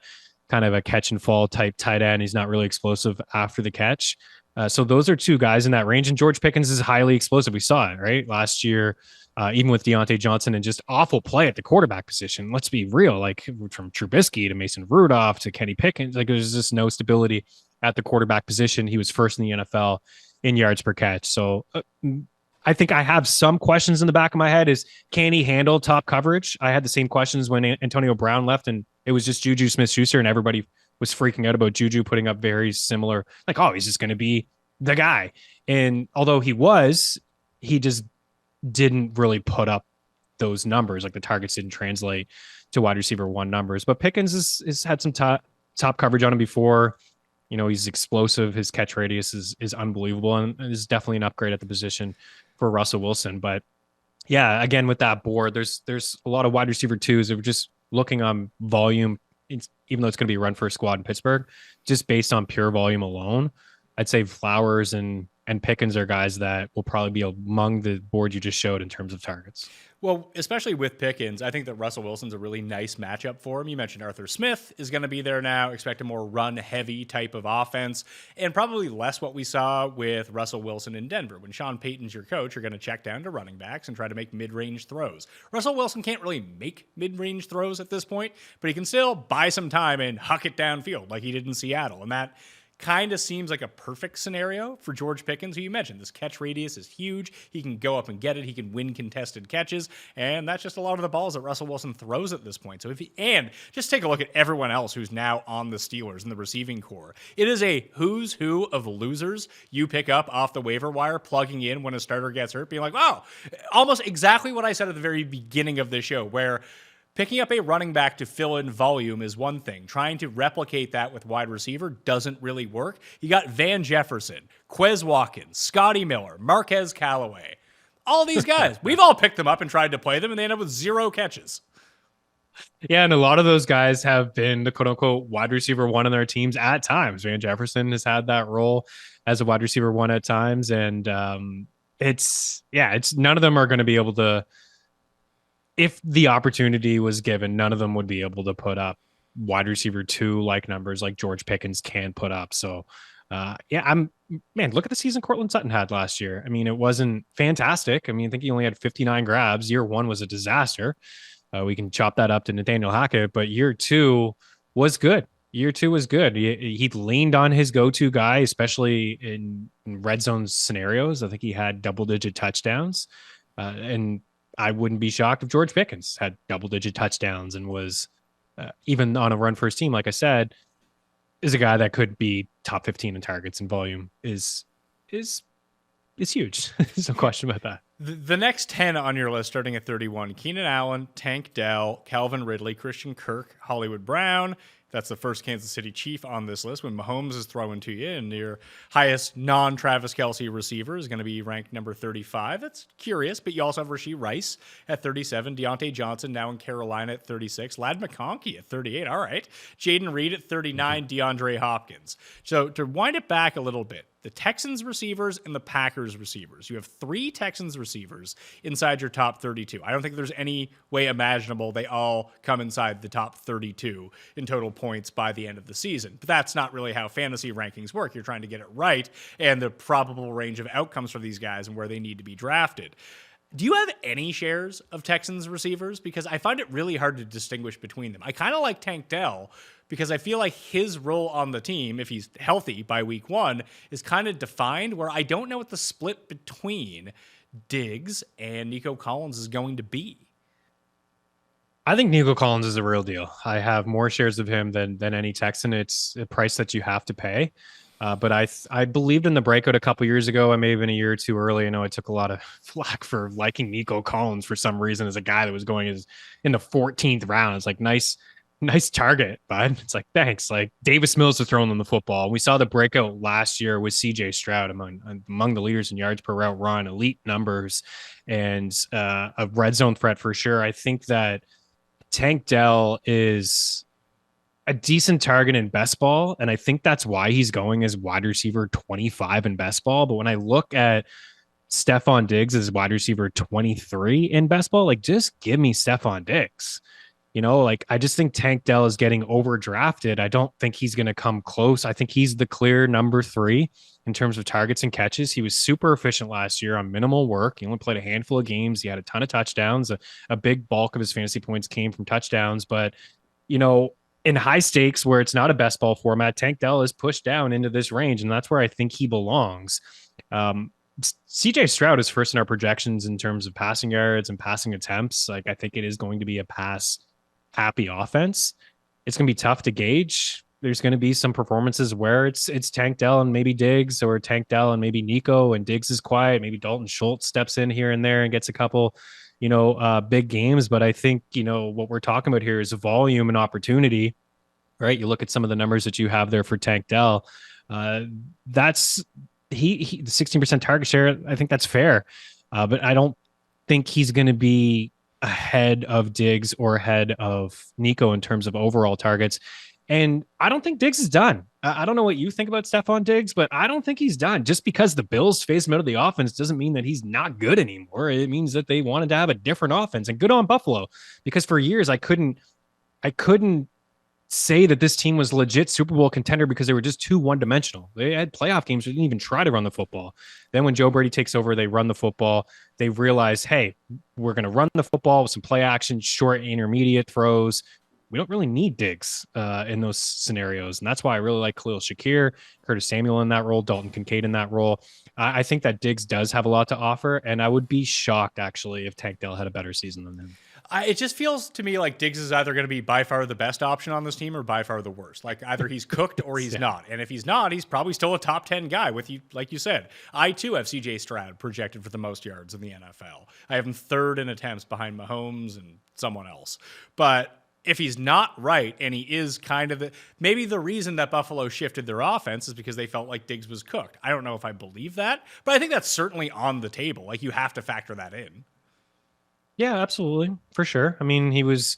kind of a catch and fall type tight end. He's not really explosive after the catch. So those are 2 guys in that range. And George Pickens is highly explosive. We saw it, right? Last year, even with Deontay Johnson and just awful play at the quarterback position. Let's be real, like from Trubisky to Mason Rudolph to Kenny Pickens, like there's just no stability at the quarterback position. He was first in the NFL in yards per catch. So I think I have some questions in the back of my head is, can he handle top coverage? I had the same questions when Antonio Brown left and it was just Juju Smith-Schuster and everybody was freaking out about Juju putting up very similar, like, oh, he's just going to be the guy. And although he just didn't really put up those numbers. Like the targets didn't translate to wide receiver 1 numbers, but Pickens has had some top coverage on him before. He's explosive. His catch radius is unbelievable and is definitely an upgrade at the position for Russell Wilson. But yeah, again, with that board, there's a lot of wide receiver 2s that were just looking on volume, even though it's going to be a run first squad in Pittsburgh, just based on pure volume alone. I'd say Flowers and Pickens are guys that will probably be among the board you just showed in terms of targets. Well, especially with Pickens, I think that Russell Wilson's a really nice matchup for him. You mentioned Arthur Smith is going to be there now. Expect a more run-heavy type of offense, and probably less what we saw with Russell Wilson in Denver. When Sean Payton's your coach, you're going to check down to running backs and try to make mid-range throws. Russell Wilson can't really make mid-range throws at this point, but he can still buy some time and huck it downfield like he did in Seattle, and that kind of seems like a perfect scenario for George Pickens, who you mentioned. This catch radius is huge. He can go up and get it. He can win contested catches. And that's just a lot of the balls that Russell Wilson throws at this point. So and just take a look at everyone else who's now on the Steelers in the receiving core. It is a who's who of losers you pick up off the waiver wire, plugging in when a starter gets hurt, being like, oh, almost exactly what I said at the very beginning of the show, where picking up a running back to fill in volume is one thing. Trying to replicate that with wide receiver doesn't really work. You got Van Jefferson, Quez Watkins, Scotty Miller, Marquez Callaway. All these guys. We've all picked them up and tried to play them, and they end up with 0 catches. Yeah, and a lot of those guys have been the quote-unquote wide receiver 1 on their teams at times. Van Jefferson has had that role as a wide receiver 1 at times, and it's none of them are going to be able to, if the opportunity was given, none of them would be able to put up wide receiver 2 like numbers like George Pickens can put up. So look at the season Cortland Sutton had last year. I mean, it wasn't fantastic. I mean, I think he only had 59 grabs. Year 1 was a disaster. We can chop that up to Nathaniel Hackett, but year 2 was good. Year 2 was good. He leaned on his go-to guy, especially in red zone scenarios. I think he had double-digit touchdowns, and I wouldn't be shocked if George Pickens had double-digit touchdowns and was even on a run-first team, like I said, is a guy that could be top 15 in targets and volume is huge. There's no question about that. The next 10 on your list, starting at 31, Keenan Allen, Tank Dell, Calvin Ridley, Christian Kirk, Hollywood Brown. That's the first Kansas City Chief on this list. When Mahomes is throwing to you, and your highest non-Travis Kelce receiver is going to be ranked number 35. That's curious, but you also have Rashee Rice at 37, Deontay Johnson now in Carolina at 36, Ladd McConkey at 38. All right. Jaden Reed at 39, DeAndre Hopkins. So to wind it back a little bit, the Texans receivers and the Packers receivers. You have 3 Texans receivers receivers inside your top 32. I don't think there's any way imaginable they all come inside the top 32 in total points by the end of the season. But that's not really how fantasy rankings work. You're trying to get it right and the probable range of outcomes for these guys and where they need to be drafted. Do you have any shares of Texans receivers? Because I find it really hard to distinguish between them. I kind of like Tank Dell because I feel like his role on the team, if he's healthy by week 1, is kind of defined, where I don't know what the split between Diggs and Nico Collins is going to be. I think Nico Collins is a real deal. I have more shares of him than any Texan. It's a price that you have to pay. But I believed in the breakout a couple years ago. I may have been a year or two early. I know I took a lot of flack for liking Nico Collins for some reason as a guy that was going in the 14th round. It's like, nice target, bud. It's like, thanks. Like, Davis Mills was throwing them the football. We saw the breakout last year with CJ Stroud among the leaders in yards per route run, elite numbers, and a red zone threat for sure. I think that Tank Dell is a decent target in best ball, and I think that's why he's going as wide receiver 25 in best ball. But when I look at Stephon Diggs as wide receiver 23 in best ball, like, just give me Stephon Diggs. You know, like, I just think Tank Dell is getting overdrafted. I don't think he's going to come close. I think he's the clear number 3 in terms of targets and catches. He was super efficient last year on minimal work. He only played a handful of games. He had a ton of touchdowns. A big bulk of his fantasy points came from touchdowns. But, you know, in high stakes where it's not a best ball format, Tank Dell is pushed down into this range, and that's where I think he belongs. CJ Stroud is first in our projections in terms of passing yards and passing attempts. Like, I think it is going to be a pass happy offense. It's going to be tough to gauge. There's going to be some performances where it's Tank Dell and maybe Diggs, or Tank Dell and maybe Nico, and Diggs is quiet. Maybe Dalton Schultz steps in here and there and gets a couple, big games. But I think, what we're talking about here is volume and opportunity, right? You look at some of the numbers that you have there for Tank Dell. That's the 16% target share. I think that's fair. But I don't think he's going to be ahead of Diggs or ahead of Nico in terms of overall targets. And I don't think Diggs is done. I don't know what you think about Stephon Diggs, but I don't think he's done. Just because the Bills phased him out of the offense doesn't mean that he's not good anymore. It means that they wanted to have a different offense, and good on Buffalo, because for years I couldn't say that this team was legit Super Bowl contender because they were just too one-dimensional. They had playoff games that didn't even try to run the football. Then when Joe Brady takes over, they run the football. They realize, hey, we're going to run the football with some play action, short intermediate throws. We don't really need Diggs in those scenarios. And that's why I really like Khalil Shakir, Curtis Samuel in that role, Dalton Kincaid in that role. I think that Diggs does have a lot to offer, and I would be shocked, actually, if Tank Dell had a better season than him. It just feels to me like Diggs is either going to be by far the best option on this team or by far the worst. Like, either he's cooked or he's not. And if he's not, he's probably still a top 10 guy with you. Like you said, I too have CJ Stroud projected for the most yards in the NFL. I have him third in attempts behind Mahomes and someone else. But if he's not right, and he is kind of maybe the reason that Buffalo shifted their offense is because they felt like Diggs was cooked. I don't know if I believe that, but I think that's certainly on the table. Like, you have to factor that in. Yeah, absolutely. For sure. I mean, he was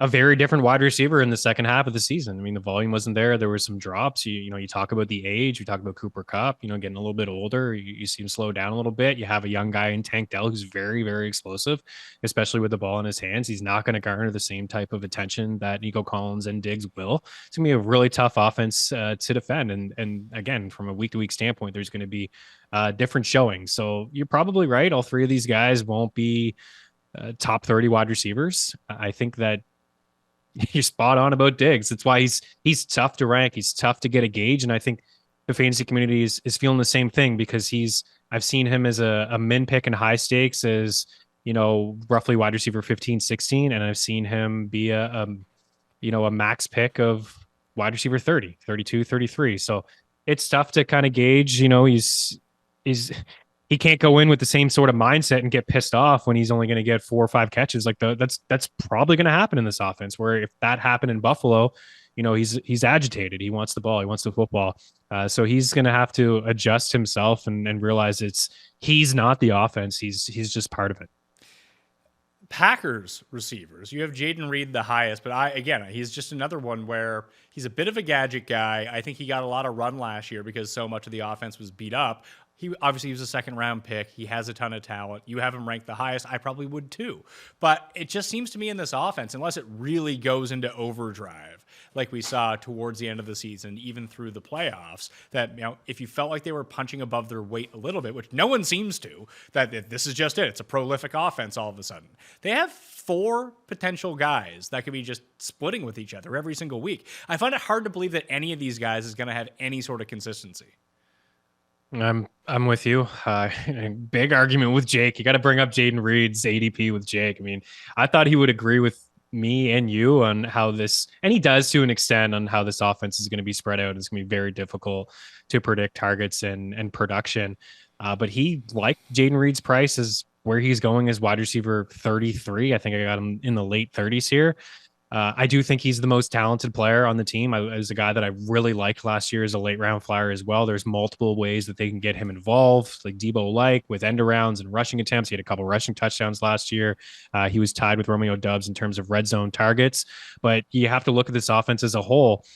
a very different wide receiver in the second half of the season. I mean, the volume wasn't there. There were some drops. You talk about the age. We talk about Cooper Kupp, getting a little bit older. You see him slow down a little bit. You have a young guy in Tank Dell who's very, very explosive, especially with the ball in his hands. He's not going to garner the same type of attention that Nico Collins and Diggs will. It's going to be a really tough offense to defend. And again, from a week-to-week standpoint, there's going to be different showings. So you're probably right. All three of these guys won't be top 30 wide receivers. I think that you're spot on about Diggs. That's why he's tough to rank. He's tough to get a gauge. And I think the fantasy community is feeling the same thing, because I've seen him as a min pick in high stakes as, roughly wide receiver 15, 16. And I've seen him be a max pick of wide receiver 30, 32, 33. So it's tough to kind of gauge. He can't go in with the same sort of mindset and get pissed off when he's only going to get 4 or 5 catches. Like, that's probably going to happen in this offense, where if that happened in Buffalo, he's agitated. He wants the ball. He wants the football. So he's going to have to adjust himself and realize he's not the offense. He's just part of it. Packers receivers, you have Jaden Reed the highest, but he's just another one where he's a bit of a gadget guy. I think he got a lot of run last year because so much of the offense was beat up. he obviously was a second round pick. He has a ton of talent. You have him ranked the highest. I probably would too. But it just seems to me in this offense, unless it really goes into overdrive, like we saw towards the end of the season, even through the playoffs, that if you felt like they were punching above their weight a little bit, which no one seems to, that this is just it. It's a prolific offense all of a sudden. They have 4 potential guys that could be just splitting with each other every single week. I find it hard to believe that any of these guys is going to have any sort of consistency. I'm with you. Big argument with Jake. You got to bring up Jaden Reed's ADP with Jake. I mean, I thought he would agree with me and you on how this, and he does to an extent, on how this offense is going to be spread out. It's going to be very difficult to predict targets and production. But he liked Jaden Reed's price as where he's going as wide receiver 33. I think I got him in the late 30s here. I do think he's the most talented player on the team. I was a guy that I really liked last year as a late round flyer as well. There's multiple ways that they can get him involved, like Debo with end arounds and rushing attempts. He had a couple rushing touchdowns last year. He was tied with Romeo Doubs in terms of red zone targets. But you have to look at this offense as a whole.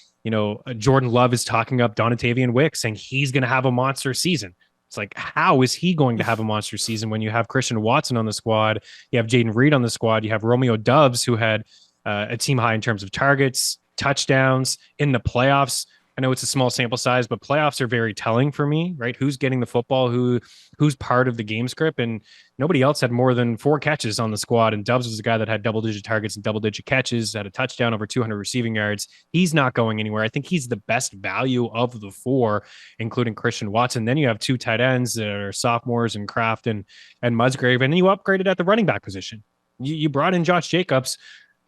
Jordan Love is talking up Dontavian Wicks, saying he's going to have a monster season. It's like, how is he going to have a monster season when you have Christian Watson on the squad? You have Jaden Reed on the squad. You have Romeo Doubs, who had a team high in terms of targets, touchdowns in the playoffs. I know it's a small sample size, but playoffs are very telling for me, right? Who's getting the football, who's part of the game script, and nobody else had more than 4 catches on the squad. And Doubs was a guy that had double-digit targets and double-digit catches, had a touchdown, over 200 receiving yards. He's not going anywhere. I think he's the best value of the 4, including Christian Watson. Then you have 2 tight ends that are sophomores in Kraft and Musgrave, and then you upgraded at the running back position. You brought in Josh Jacobs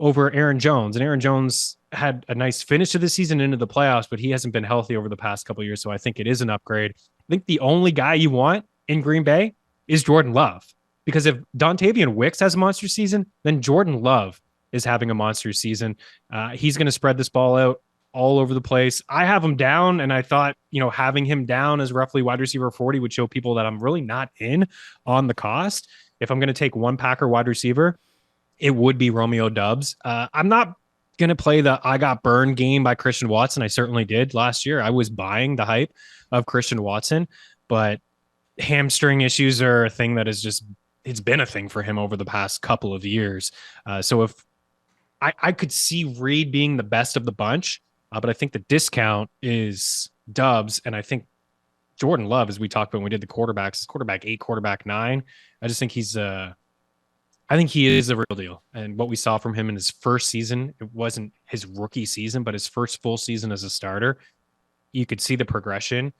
over Aaron Jones, and Aaron Jones had a nice finish to the season into the playoffs, but he hasn't been healthy over the past couple of years. So I think it is an upgrade. I think the only guy you want in Green Bay is Jordan Love, because if Dontavian Wicks has a monster season, then Jordan Love is having a monster season. He's going to spread this ball out all over the place. I have him down, and I thought, having him down as roughly wide receiver 40 would show people that I'm really not in on the cost. If I'm going to take one Packer wide receiver, it would be Romeo Doubs. I'm not going to play the I got burned game by Christian Watson. I certainly did last year. I was buying the hype of Christian Watson, but hamstring issues are a thing that is just, it's been a thing for him over the past couple of years. So if I could see Reed being the best of the bunch, but I think the discount is Doubs. And I think Jordan Love, as we talked about when we did the quarterbacks, is quarterback 8, quarterback 9. I just think I think he is the real deal. And what we saw from him in his first season, it wasn't his rookie season, but his first full season as a starter, you could see the progression.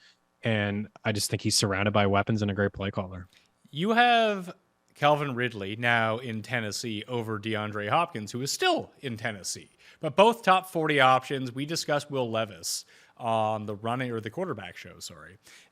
And I just think he's surrounded by weapons and a great play caller. You have Calvin Ridley now in Tennessee over DeAndre Hopkins, who is still in Tennessee. But both top 40 options. We discussed Will Levis on the quarterback show,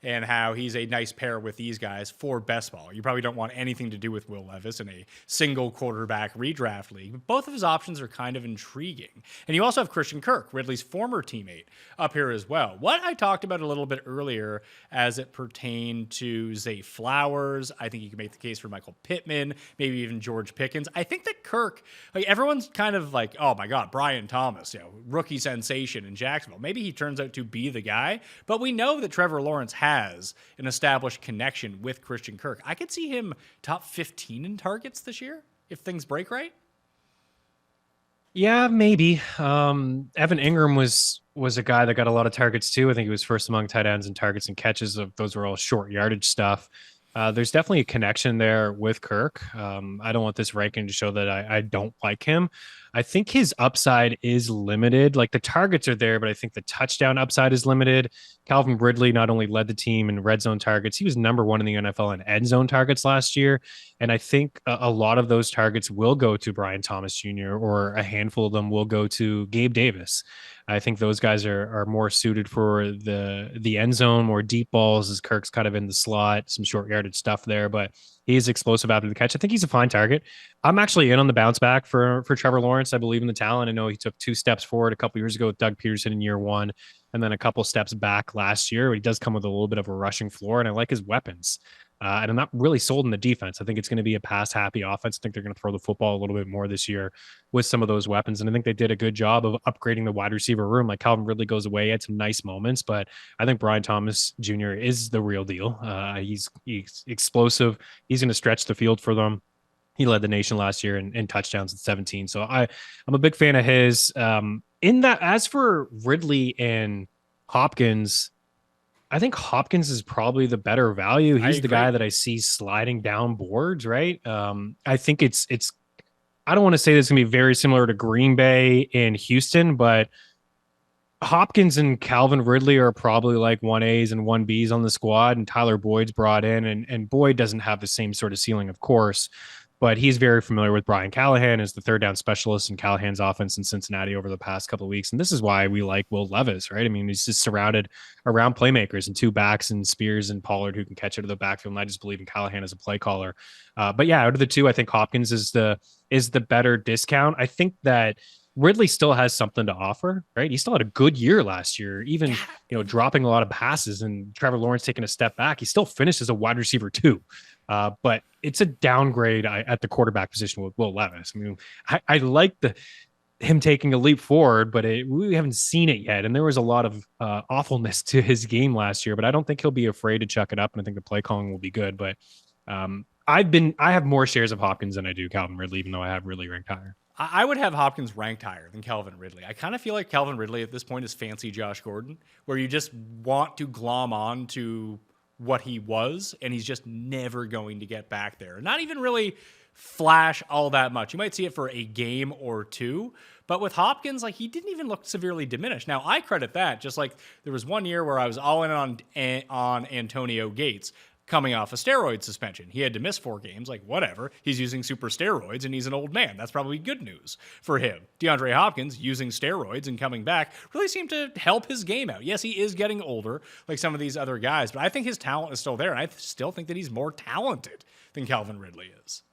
and how he's a nice pair with these guys for best ball. You probably don't want anything to do with Will Levis in a single quarterback redraft league, but both of his options are kind of intriguing. And you also have Christian Kirk, Ridley's former teammate, up here as well. What I talked about a little bit earlier as it pertained to Zay Flowers, I think you can make the case for Michael Pittman, maybe even George Pickens. I think that Kirk, everyone's kind of like, oh my God, Brian Thomas, rookie sensation in Jacksonville. Maybe he turns out to be the guy, but we know that Trevor Lawrence has an established connection with Christian Kirk. I could see him top 15 in targets this year if things break right. Yeah, maybe. Evan Ingram was a guy that got a lot of targets too. I think he was first among tight ends in targets and catches. Those were all short yardage stuff. There's definitely a connection there with Kirk. I don't want this ranking to show that I don't like him. I think his upside is limited. Like, the targets are there, but I think the touchdown upside is limited. Calvin Ridley not only led the team in red zone targets, he was number 1 in the NFL in end zone targets last year. And I think a lot of those targets will go to Brian Thomas Jr., or a handful of them will go to Gabe Davis. I think those guys are more suited for the end zone, more deep balls, as Kirk's kind of in the slot, some short yardage stuff there, but he is explosive after the catch. I think he's a fine target. I'm actually in on the bounce back for Trevor Lawrence. I believe in the talent. I know he took 2 steps forward a couple years ago with Doug Peterson in year 1, and then a couple steps back last year. He does come with a little bit of a rushing floor, and I like his weapons. And I'm not really sold in the defense. I think it's going to be a pass happy offense. I think they're going to throw the football a little bit more this year with some of those weapons. And I think they did a good job of upgrading the wide receiver room. Like Calvin Ridley goes away, had some nice moments, but I think Brian Thomas Jr. is the real deal. He's explosive. He's going to stretch the field for them. He led the nation last year in touchdowns at 17. So I'm a big fan of his. In that, as for Ridley and Hopkins, I think Hopkins is probably the better value. He's the guy that I see sliding down boards, right? I think it's I don't want to say this is gonna be very similar to Green Bay and Houston, but Hopkins and Calvin Ridley are probably like 1As and 1Bs on the squad, and Tyler Boyd's brought in, and Boyd doesn't have the same sort of ceiling, of course, but he's very familiar with Brian Callahan as the third down specialist in Callahan's offense in Cincinnati over the past couple of weeks. And this is why we like Will Levis, right? I mean, he's just surrounded around playmakers and two backs and Spears and Pollard who can catch it to the backfield. And I just believe in Callahan as a play caller. But yeah, out of the two, I think Hopkins is the better discount. I think that Ridley still has something to offer, right? He still had a good year last year, even, dropping a lot of passes and Trevor Lawrence taking a step back. He still finished as a wide receiver too. But it's a downgrade at the quarterback position with Will Levis. I mean, I like him taking a leap forward, but we haven't seen it yet. And there was a lot of awfulness to his game last year, but I don't think he'll be afraid to chuck it up. And I think the play calling will be good. But I have more shares of Hopkins than I do Calvin Ridley, even though I have Ridley ranked higher. I would have Hopkins ranked higher than Calvin Ridley. I kind of feel like Calvin Ridley at this point is fancy Josh Gordon, where you just want to glom on to what he was, and he's just never going to get back there. Not even really flash all that much. You might see it for a game or two, but with Hopkins, like, he didn't even look severely diminished. Now, I credit that, just like there was one year where I was all in on Antonio Gates coming off a steroid suspension. He had to miss 4 games, like whatever. He's using super steroids and he's an old man. That's probably good news for him. DeAndre Hopkins using steroids and coming back really seemed to help his game out. Yes, he is getting older like some of these other guys, but I think his talent is still there. And I still think that he's more talented than Calvin Ridley is.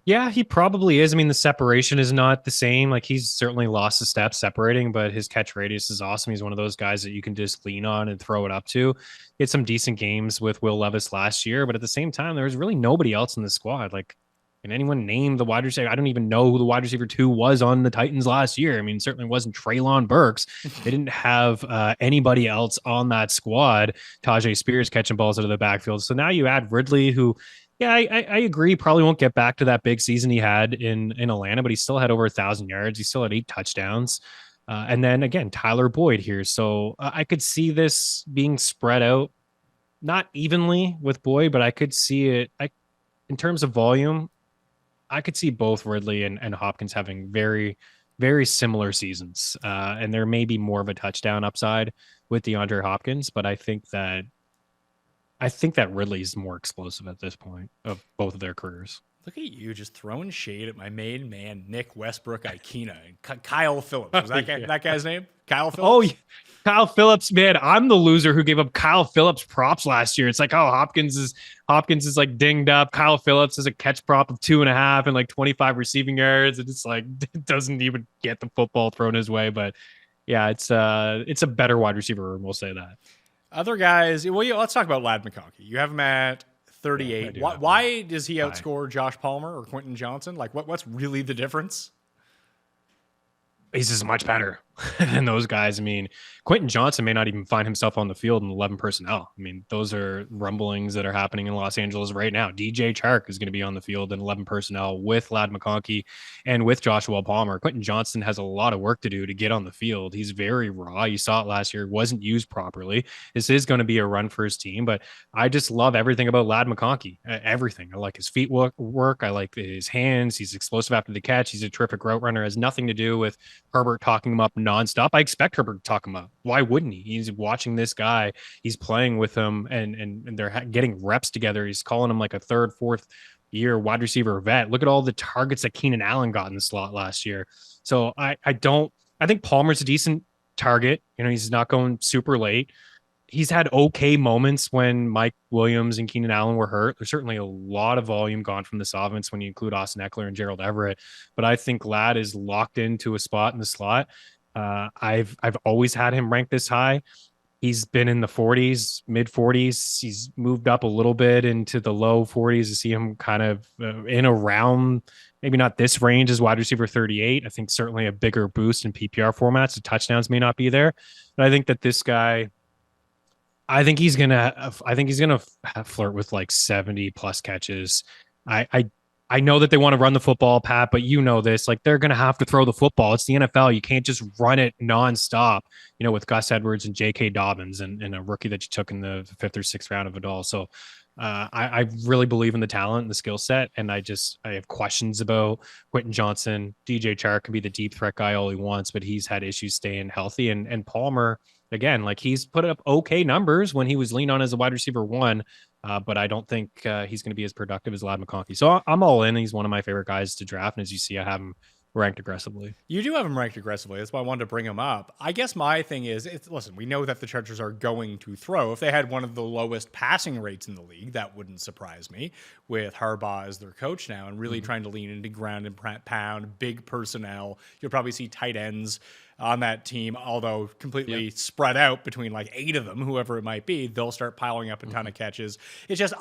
Yeah, he probably is. I mean, the separation is not the same. Like, he's certainly lost a step separating, but his catch radius is awesome. He's one of those guys that you can just lean on and throw it up to. He had some decent games with Will Levis last year, but at the same time, there was really nobody else in the squad. Like, can anyone name the wide receiver? I don't even know who the wide receiver 2 was on the Titans last year. I mean, it certainly wasn't Treylon Burks. They didn't have anybody else on that squad. Tajay Spears catching balls out of the backfield. So now you add Ridley, who, yeah, I agree. Probably won't get back to that big season he had in Atlanta, but he still had over 1,000 yards. He still had 8 touchdowns. And then again, Tyler Boyd here. So I could see this being spread out, not evenly with Boyd, but I could see it. In terms of volume, I could see both Ridley and Hopkins having very, very similar seasons. And there may be more of a touchdown upside with DeAndre Hopkins, but I think that Ridley's more explosive at this point of both of their careers. Look at you just throwing shade at my main man, Nick Westbrook Ikena and Kyle Phillips. Was that guy's name? Kyle Phillips? Oh, yeah. Kyle Phillips, man. I'm the loser who gave up Kyle Phillips props last year. It's like, oh, Hopkins is like dinged up. Kyle Phillips is a catch prop of 2.5 and like 25 receiving yards. And it's like, it doesn't even get the football thrown his way. But yeah, it's a better wide receiver room. We'll say that. Other guys, well, yeah, let's talk about Ladd McConkey. You have him at 38. Yeah, why does he outscore Josh Palmer or Quentin Johnson? Like, what's really the difference? He's just much better than those guys. I mean, Quentin Johnson may not even find himself on the field in 11 personnel. I mean, those are rumblings that are happening in Los Angeles right now. DJ Chark is going to be on the field in 11 personnel with Ladd McConkey and with Joshua Palmer. Quentin Johnson has a lot of work to do to get on the field. He's very raw. You saw it last year. Wasn't used properly. This is going to be a run for his team, but I just love everything about Ladd McConkey. Everything. I like his feet work. I like his hands. He's explosive after the catch. He's a terrific route runner. It has nothing to do with Herbert talking him up nonstop. I expect Herbert to talk him up. Why wouldn't he? He's watching this guy. He's playing with him, and they're getting reps together. He's calling him like a 3rd, 4th year wide receiver vet. Look at all the targets that Keenan Allen got in the slot last year. So I think Palmer's a decent target. You know, he's not going super late. He's had okay moments when Mike Williams and Keenan Allen were hurt. There's certainly a lot of volume gone from this offense when you include Austin Eckler and Gerald Everett. But I think Ladd is locked into a spot in the slot. I've always had him ranked this high. He's been in the 40s, mid 40s. He's moved up a little bit into the low 40s to see him kind of in around, maybe not this range as wide receiver 38. I think certainly a bigger boost in PPR formats. The touchdowns may not be there, but I think that this guy, I think he's gonna flirt with like 70 plus catches. I know that they want to run the football, Pat, but you know this. Like they're gonna have to throw the football. It's the NFL. You can't just run it nonstop. You know, with Gus Edwards and J.K. Dobbins and a rookie that you took in the fifth or sixth round of it all. So I really believe in the talent and the skill set, and I have questions about Quentin Johnson. DJ Chark can be the deep threat guy all he wants, but he's had issues staying healthy. And Palmer, again, like he's put up okay numbers when he was leaned on as a wide receiver one, but I don't think he's going to be as productive as Ladd McConkey. So I'm all in. He's one of my favorite guys to draft, and as you see, I have him ranked aggressively. You do have him ranked aggressively. That's why I wanted to bring him up. I guess my thing is, listen, we know that the Chargers are going to throw. If they had one of the lowest passing rates in the league, that wouldn't surprise me, with Harbaugh as their coach now and really trying to lean into ground and pound, big personnel. You'll probably see tight ends on that team, although completely spread out between like 8 of them, whoever it might be. They'll start piling up a ton of catches. It's just,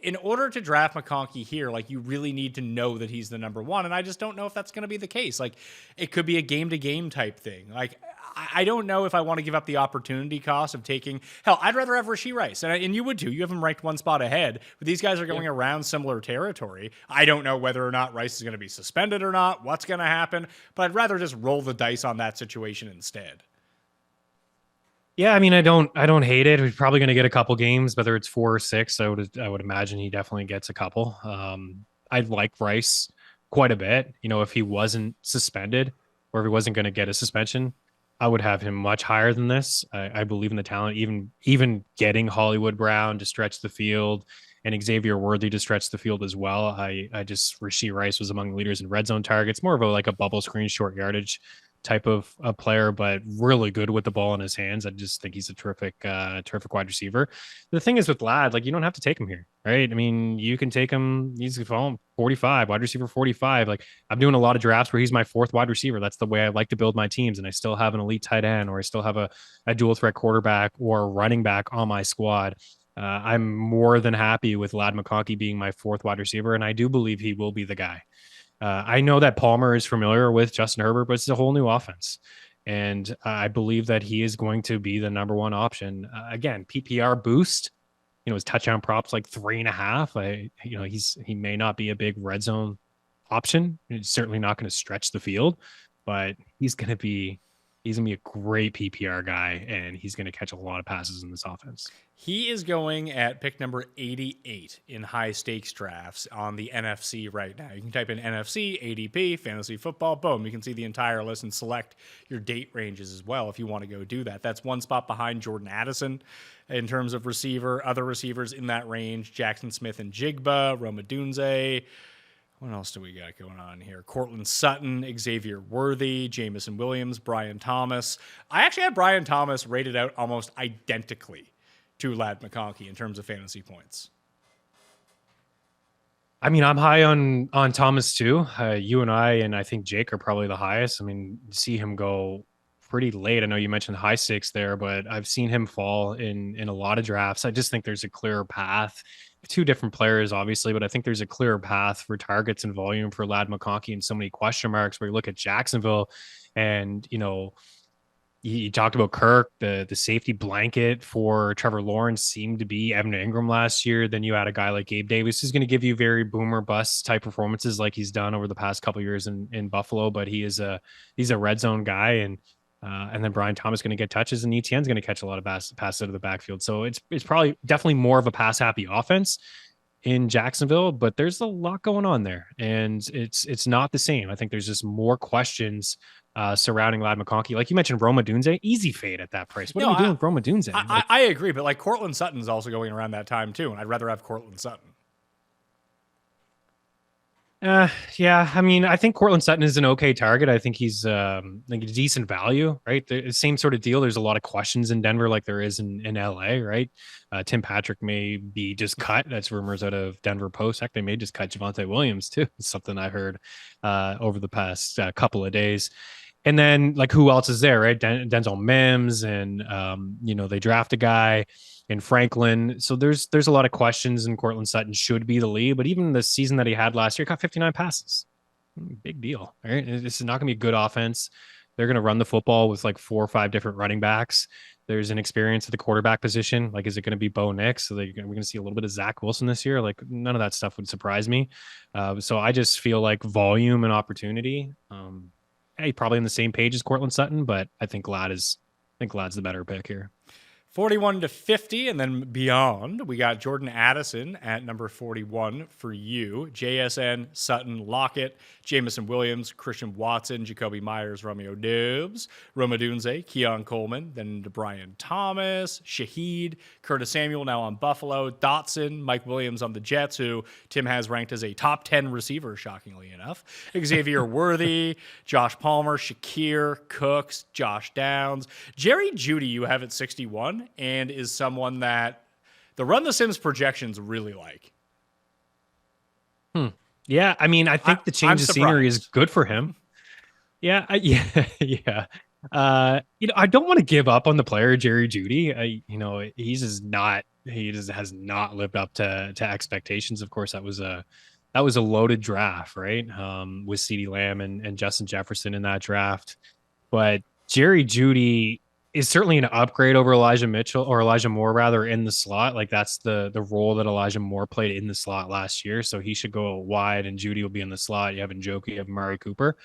in order to draft McConkey here, like you really need to know that he's the number one. And I just don't know if that's going to be the case. Like it could be a game to game type thing. Like I don't know if I want to give up the opportunity cost of taking, hell, I'd rather have Rashee Rice. And you would too. You have him ranked one spot ahead, but these guys are going around similar territory. I don't know whether or not Rice is going to be suspended or not, what's going to happen, but I'd rather just roll the dice on that situation instead. Yeah, I mean, I don't hate it. He's probably going to get a couple games, whether it's 4 or 6. I would imagine he definitely gets a couple. I like Rice quite a bit. You know, if he wasn't suspended or if he wasn't going to get a suspension, I would have him much higher than this. I believe in the talent, even getting Hollywood Brown to stretch the field and Xavier Worthy to stretch the field as well. Rashee Rice was among the leaders in red zone targets, more of a bubble screen, short yardage type of a player, but really good with the ball in his hands. I just think he's a terrific wide receiver. The thing is with Ladd, like you don't have to take him here, right? I mean, you can take him. He's 45, wide receiver 45. Like I'm doing a lot of drafts where he's my 4th wide receiver. That's the way I like to build my teams, and I still have an elite tight end, or I still have a dual threat quarterback or running back on my squad. I'm more than happy with Ladd McConkey being my 4th wide receiver, and I do believe he will be the guy. I know that Palmer is familiar with Justin Herbert, but it's a whole new offense. And I believe that he is going to be the number one option. Again, PPR boost, you know, his touchdown props like 3.5. He may not be a big red zone option. He's certainly not going to stretch the field, but he's going to be a great PPR guy, and he's going to catch a lot of passes in this offense. He is going at pick number 88 in high stakes drafts on the NFC right now. You can type in NFC, ADP, fantasy football, boom. You can see the entire list and select your date ranges as well if you want to go do that. That's one spot behind Jordan Addison in terms of receiver. Other receivers in that range, Jackson Smith and Jigba, Roma Dunze. What else do we got going on here? Cortland Sutton, Xavier Worthy, Jamison Williams, Brian Thomas. I actually had Brian Thomas rated out almost identically to Ladd McConkey in terms of fantasy points. I mean, I'm high on Thomas too. You and I think Jake are probably the highest. I mean, see him go pretty late. I know you mentioned high stakes there, but I've seen him fall in a lot of drafts. I just think there's a clearer path. 2 different players, obviously, but I think there's a clearer path for targets and volume for Ladd McConkey and so many question marks where you look at Jacksonville and, you know, you talked about Kirk, the safety blanket for Trevor Lawrence seemed to be Evan Ingram last year. Then you had a guy like Gabe Davis who's going to give you very boomer bust type performances like he's done over the past couple of years in Buffalo, but he's a red zone guy. And then Brian Thomas going to get touches, and Etienne's going to catch a lot of passes out of the backfield. So it's probably definitely more of a pass happy offense in Jacksonville, but there's a lot going on there, and it's not the same. I think there's just more questions surrounding Ladd McConkey. Like you mentioned, Roma Dunze, easy fade at that price. What are we doing with Roma Dunze? I agree, but like Cortland Sutton is also going around that time too, and I'd rather have Cortland Sutton. Yeah, I mean, I think Cortland Sutton is an okay target. I think he's like a decent value, right? The same sort of deal. There's a lot of questions in Denver like there is in LA, right? Tim Patrick may be just cut. That's rumors out of Denver Post. Heck, they may just cut Javonte Williams too. It's something I heard over the past couple of days. And then like who else is there, right? Denzel Mims, and they draft a guy in Franklin. So there's a lot of questions, and Cortland Sutton should be the lead. But even the season that he had last year, got 59 passes. Big deal, right? This is not going to be a good offense. They're going to run the football with like 4 or 5 different running backs. There's an experience at the quarterback position. Like, is it going to be Bo Nix? So we're going to see a little bit of Zach Wilson this year. Like, none of that stuff would surprise me. So I just feel like volume and opportunity. Hey, probably on the same page as Cortland Sutton, but I think Glad's the better pick here. 41 to 50, and then beyond, we got Jordan Addison at number 41 for you. JSN, Sutton, Lockett, Jamison Williams, Christian Watson, Jacoby Myers, Romeo Doubs, Roma Dunze, Keon Coleman, then Brian Thomas, Shaheed, Curtis Samuel now on Buffalo, Dotson, Mike Williams on the Jets, who Tim has ranked as a top 10 receiver, shockingly enough, Xavier Worthy, Josh Palmer, Shakir, Cooks, Josh Downs, Jerry Jeudy you have at 61, and is someone that the Run the Sims projections really like. Yeah, I mean, I think the change of scenery is good for him. Yeah. I don't want to give up on the player Jerry Jeudy. He just has not lived up to expectations. Of course, that was a loaded draft, right? With CeeDee Lamb and Justin Jefferson in that draft. But Jerry Jeudy is certainly an upgrade over Elijah Moore rather, in the slot. Like, that's the role that Elijah Moore played in the slot last year. So he should go wide and Jeudy will be in the slot. You have Njoku, you have Amari Cooper.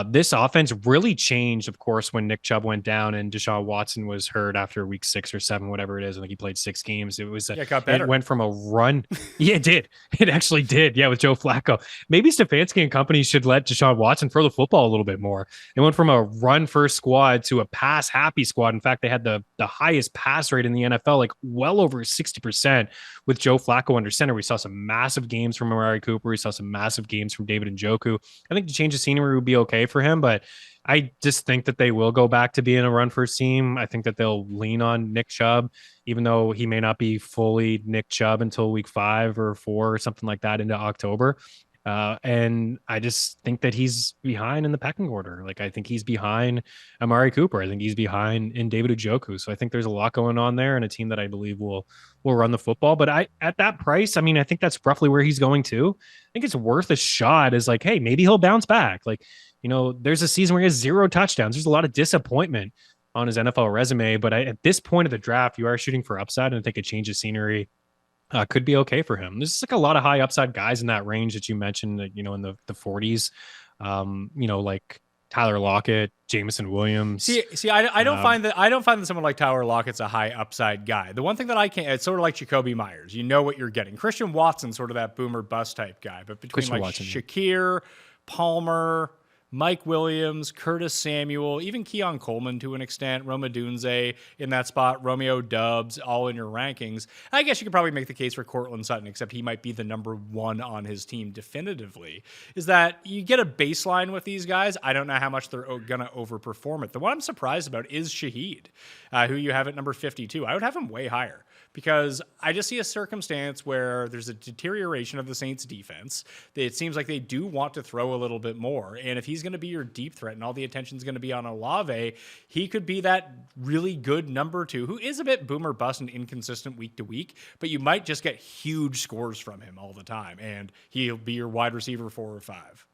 This offense really changed, of course, when Nick Chubb went down and Deshaun Watson was hurt after week 6 or 7, whatever it is. I think he played 6 games. It got better. It went from a run. Yeah, it did. It actually did. Yeah, with Joe Flacco. Maybe Stefanski and company should let Deshaun Watson throw the football a little bit more. It went from a run-first squad to a pass-happy squad. In fact, they had the highest pass rate in the NFL, like well over 60% with Joe Flacco under center. We saw some massive games from Amari Cooper. We saw some massive games from David Njoku. I think the change of scenery would be okay for him, but I just think that they will go back to being a run first team. I think that they'll lean on Nick Chubb, even though he may not be fully Nick Chubb until week 5 or 4 or something like that into October. And I just think that he's behind in the pecking order. Like, I think he's behind Amari Cooper. I think he's behind in David Njoku. So I think there's a lot going on there, and a team that I believe will run the football. But at that price, I mean, I think that's roughly where he's going to. I think it's worth a shot. Is like, hey, maybe he'll bounce back. Like, there's a season where he has 0 touchdowns. There's a lot of disappointment on his NFL resume. But at this point of the draft, you are shooting for upside, and I think a change of scenery could be okay for him. There's like a lot of high upside guys in that range that you mentioned, in the 40s, like Tyler Lockett, Jamison Williams. See, I don't find that someone like Tyler Lockett's a high upside guy. The one thing that I can't, it's sort of like Jacoby Myers. You know what you're getting. Christian Watson, sort of that boomer bust type guy, but between Shakir, Palmer, Mike Williams, Curtis Samuel, even Keon Coleman to an extent, Roma Dunze in that spot, Romeo Doubs, all in your rankings. I guess you could probably make the case for Cortland Sutton, except he might be the number 1 on his team definitively, is that you get a baseline with these guys. I don't know how much they're going to overperform it. The one I'm surprised about is Shaheed, who you have at number 52. I would have him way higher, because I just see a circumstance where there's a deterioration of the Saints defense. It seems like they do want to throw a little bit more. And if he's going to be your deep threat and all the attention is going to be on Olave, he could be that really good number 2, who is a bit boomer bust and inconsistent week to week, but you might just get huge scores from him all the time. And he'll be your wide receiver 4 or 5.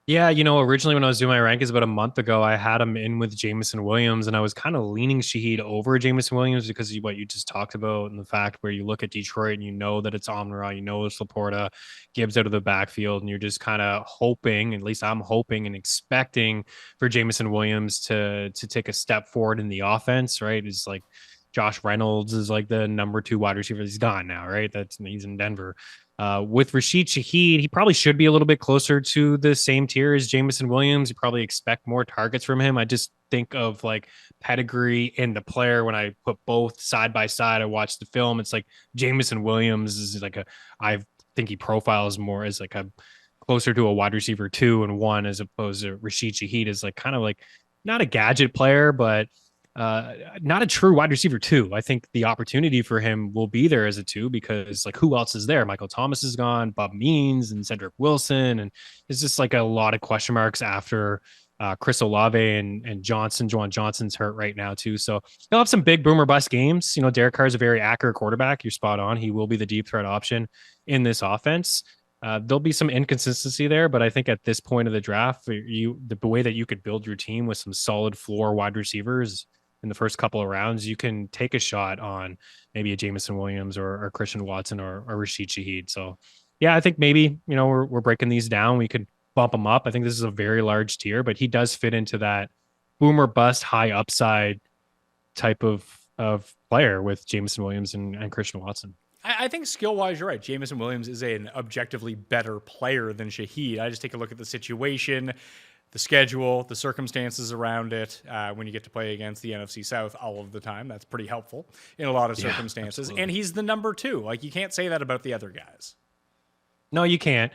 Yeah, originally when I was doing my rankings about a month ago, I had him in with Jamison Williams, and I was kind of leaning Shaheed over Jamison Williams because of what you just talked about, and the fact where you look at Detroit and you know that it's Amon-Ra, you know it's Laporta, Gibbs out of the backfield, and you're just kind of hoping, at least I'm hoping and expecting, for Jamison Williams to take a step forward in the offense, right? It's like Josh Reynolds is like the number 2 wide receiver. He's gone now, right? He's in Denver. With Rashid Shaheed, he probably should be a little bit closer to the same tier as Jamison Williams. You probably expect more targets from him. I just think of like pedigree in the player. When I put both side by side, I watch the film. It's like Jamison Williams is like I think he profiles more as like a closer to a wide receiver 2 and 1, as opposed to Rashid Shaheed is like kind of like not a gadget player, but not a true wide receiver 2. I think the opportunity for him will be there as a 2, because like who else is there? Michael Thomas is gone, Bob Means and Cedric Wilson, and it's just like a lot of question marks after Chris Olave and Johnson. Juwan Johnson's hurt right now too. So he'll have some big boomer bust games. Derek Carr is a very accurate quarterback. You're spot on. He will be the deep threat option in this offense. There'll be some inconsistency there, but I think at this point of the draft, the way that you could build your team with some solid floor wide receivers in the first couple of rounds, you can take a shot on maybe a Jameson Williams or Christian Watson or Rashid Shaheed. So yeah, I think maybe, we're breaking these down. We could bump him up. I think this is a very large tier, but he does fit into that boomer bust, high upside type of player with Jameson Williams and Christian Watson. I think skill-wise, you're right. Jameson Williams is an objectively better player than Shaheed. I just take a look at the situation, the schedule, the circumstances around it. When you get to play against the NFC South all of the time, that's pretty helpful in a lot of circumstances. And he's the number 2. Like, you can't say that about the other guys. No, you can't.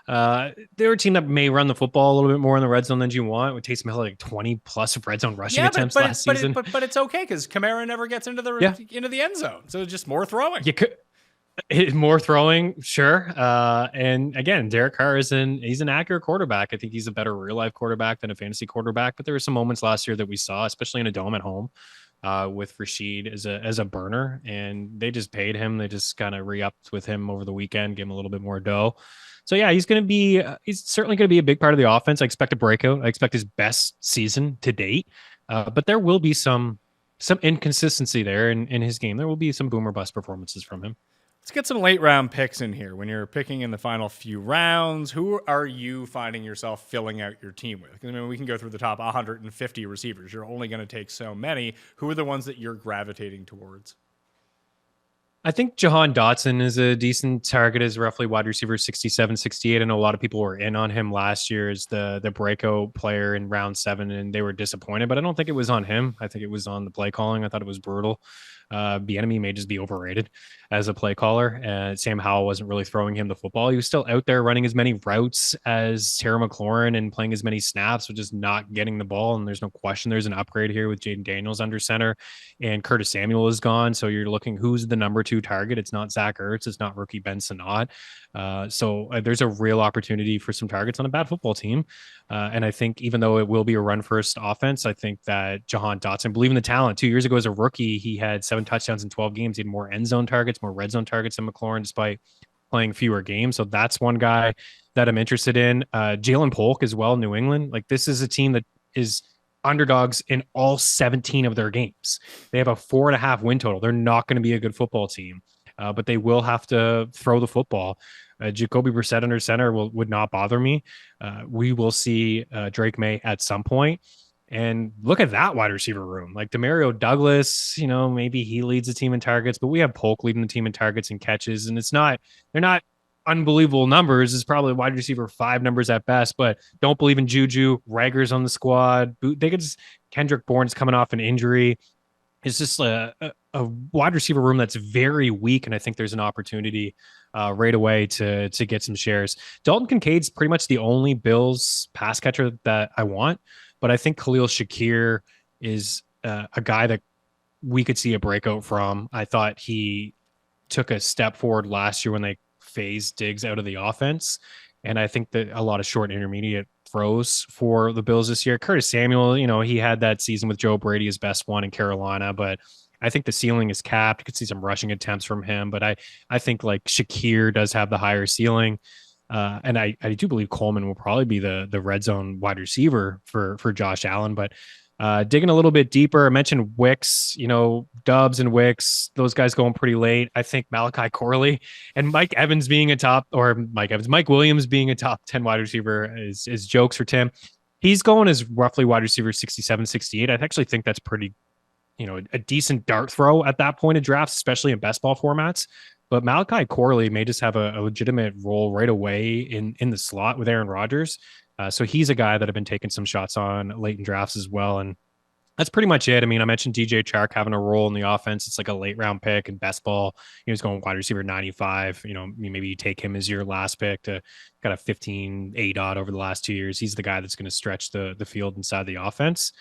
They're a team that may run the football a little bit more in the red zone than you want. With Taysom Hill like 20+ red zone rushing attempts last season. But it's okay because Kamara never gets into the end zone, so it's just more throwing. More throwing, sure. And again, Derek Carr he's an accurate quarterback. I think he's a better real life quarterback than a fantasy quarterback. But there were some moments last year that we saw, especially in a dome at home, with Rashid as a burner, and they just paid him. They just kind of re-upped with him over the weekend, gave him a little bit more dough. So yeah, he's certainly going to be a big part of the offense. I expect a breakout. I expect his best season to date. But there will be some inconsistency there in his game. There will be some boomer bust performances from him. Let's get some late round picks in here. When you're picking in the final few rounds, who are you finding yourself filling out your team with? I mean, we can go through the top 150 receivers. You're only going to take so many. Who are the ones that you're gravitating towards? I think Jahan Dotson is a decent target as roughly wide receiver 67, 68. I know a lot of people were in on him last year as the breakout player in round 7, and they were disappointed, but I don't think it was on him. I think it was on the play calling. I thought it was brutal. Bieniemy may just be overrated as a play caller. Sam Howell wasn't really throwing him the football. He was still out there running as many routes as Terry McLaurin and playing as many snaps, but just not getting the ball. And there's no question there's an upgrade here with Jaden Daniels under center, and Curtis Samuel is gone. So you're looking who's the number 2 target. It's not Zach Ertz. It's not rookie Ben Sinnott. So there's a real opportunity for some targets on a bad football team. And I think even though it will be a run first offense, I think that Jahan Dotson, believe in the talent. 2 years ago as a rookie, he had 7 touchdowns in 12 games. He had more end zone targets, more red zone targets than McLaurin, despite playing fewer games. So that's one guy that I'm interested in. Jalen Polk as well, New England. Like, this is a team that is underdogs in all 17 of their games. They have a 4.5 win total. They're not going to be a good football team, but they will have to throw the football. Jacoby Brissett under center would not bother me. We will see Drake May at some point. And look at that wide receiver room. Like Demario Douglas, maybe he leads the team in targets, but we have Polk leading the team in targets and catches. And they're not unbelievable numbers. It's probably wide receiver 5 numbers at best, but don't believe in Juju. Rager's on the squad. Kendrick Bourne's coming off an injury. It's just a wide receiver room that's very weak. And I think there's an opportunity right away to get some shares. Dalton Kincaid's pretty much the only Bills pass catcher that I want. But I think Khalil Shakir is a guy that we could see a breakout from. I thought he took a step forward last year when they phased Diggs out of the offense. And I think that a lot of short intermediate throws for the Bills this year. Curtis Samuel, he had that season with Joe Brady, his best one in Carolina, but I think the ceiling is capped. You could see some rushing attempts from him, but I think like Shakir does have the higher ceiling. And I do believe Coleman will probably be the red zone wide receiver for Josh Allen. But digging a little bit deeper, I mentioned Wicks, Dubs and Wicks, those guys going pretty late. I think Malachi Corley and Mike Williams being a top 10 wide receiver is jokes for Tim. He's going as roughly wide receiver 67, 68. I actually think that's pretty, a decent dart throw at that point of drafts, especially in best ball formats. But Malachi Corley may just have a legitimate role right away in the slot with Aaron Rodgers. So he's a guy that I've been taking some shots on late in drafts as well. And that's pretty much it. I mean, I mentioned DJ Chark having a role in the offense. It's like a late round pick in best ball. He's going wide receiver 95. Maybe you take him as your last pick to got a 15 ADOT over the last 2 years. He's the guy that's going to stretch the field inside the offense.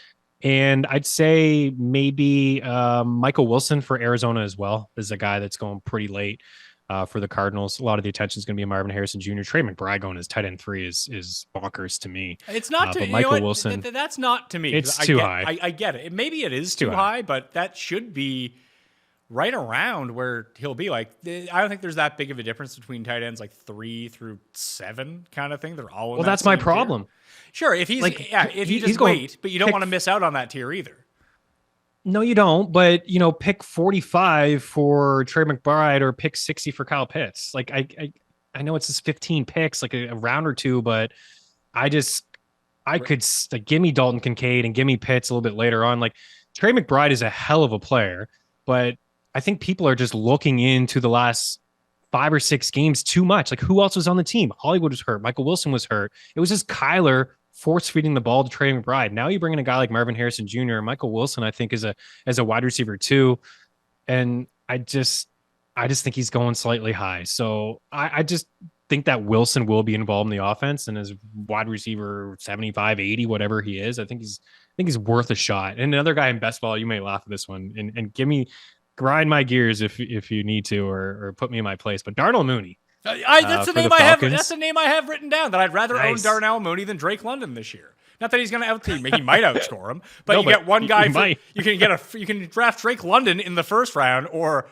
And I'd say maybe Michael Wilson for Arizona as well is a guy that's going pretty late. for the Cardinals. A lot of the attention is going to be Marvin Harrison Jr. Trey McBride going as tight end 3 is bonkers to me. It's not to but you Michael know what? Wilson. That's not to me. It's 'Cause too high. I get it. Maybe it is too high, but that should be right around where he'll be. Like, I don't think there's that big of a difference between tight ends like 3 through 7 kind of thing. They're all in Well, that that's my same problem. tier. Sure, if he's Like, if you he's just going wait, but you don't pick- want to miss out on that tier either. No, you don't. But pick 45 for Trey McBride or pick 60 for Kyle Pitts. Like I know it's just 15 picks, like a round or two, but I could like, give me Dalton Kincaid and give me Pitts a little bit later on. Like Trey McBride is a hell of a player, but I think people are just looking into the last 5 or 6 games too much. Like who else was on the team? Hollywood was hurt. Michael Wilson was hurt. It was just Kyler force feeding the ball to Trey McBride. Now you bring in a guy like Marvin Harrison Jr. Michael Wilson, I think, is a wide receiver too. And I just think he's going slightly high. So I just think that Wilson will be involved in the offense, and as wide receiver 75, 80, whatever he is, I think he's worth a shot. And another guy in best ball, you may laugh at this one and grind my gears if you need to, or put me in my place. But Darnell Mooney. That's the for name the I have. Falcons. That's the name I have written down. That I'd rather own Nice. Darnell Mooney than Drake London this year. Not that he's going to out-team me. He might outscore him, but No, you but get one guy. he might. You can draft Drake London in the first round, or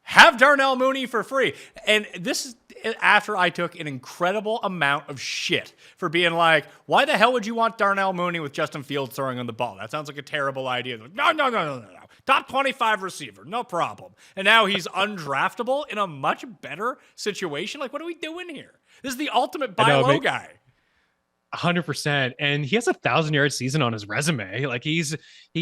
have Darnell Mooney for free. And this is after I took an incredible amount of shit for being like, why the hell would you want Darnell Mooney with Justin Fields throwing on the ball? That sounds like a terrible idea. No. Top 25 receiver, no problem. And now he's undraftable in a much better situation. Like, what are we doing here? This is the ultimate buy low guy. 100%. And he has 1,000-yard season on his resume. Like he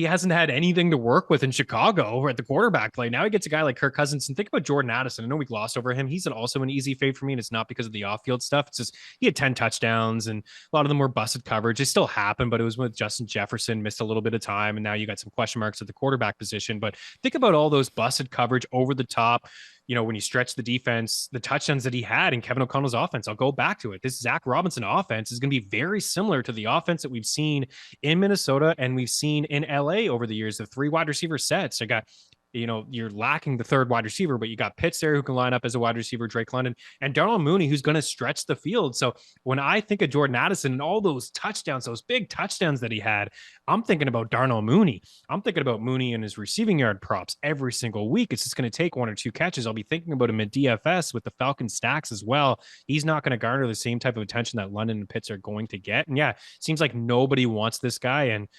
hasn't had anything to work with in Chicago at the quarterback play. Now he gets a guy like Kirk Cousins. And think about Jordan Addison. I know we glossed over him. He's also an easy fade for me. And it's not because of the off-field stuff. It's just he had 10 touchdowns and a lot of them were busted coverage. It still happened, but it was with Justin Jefferson, missed a little bit of time. And now you got some question marks at the quarterback position. But think about all those busted coverage over the top. When you stretch the defense, the touchdowns that he had in Kevin O'Connell's offense, I'll go back to it. This Zach Robinson offense is going to be very similar to the offense that we've seen in Minnesota and we've seen in LA over the years, the 3 wide receiver sets. I got, you're lacking the 3rd wide receiver, but you got Pitts there who can line up as a wide receiver, Drake London, and Darnell Mooney, who's going to stretch the field. So when I think of Jordan Addison and all those touchdowns, those big touchdowns that he had, I'm thinking about Darnell Mooney. I'm thinking about Mooney and his receiving yard props every single week. It's just going to take 1 or 2 catches. I'll be thinking about him at DFS with the Falcon stacks as well. He's not going to garner the same type of attention that London and Pitts are going to get. And yeah, it seems like nobody wants this guy. And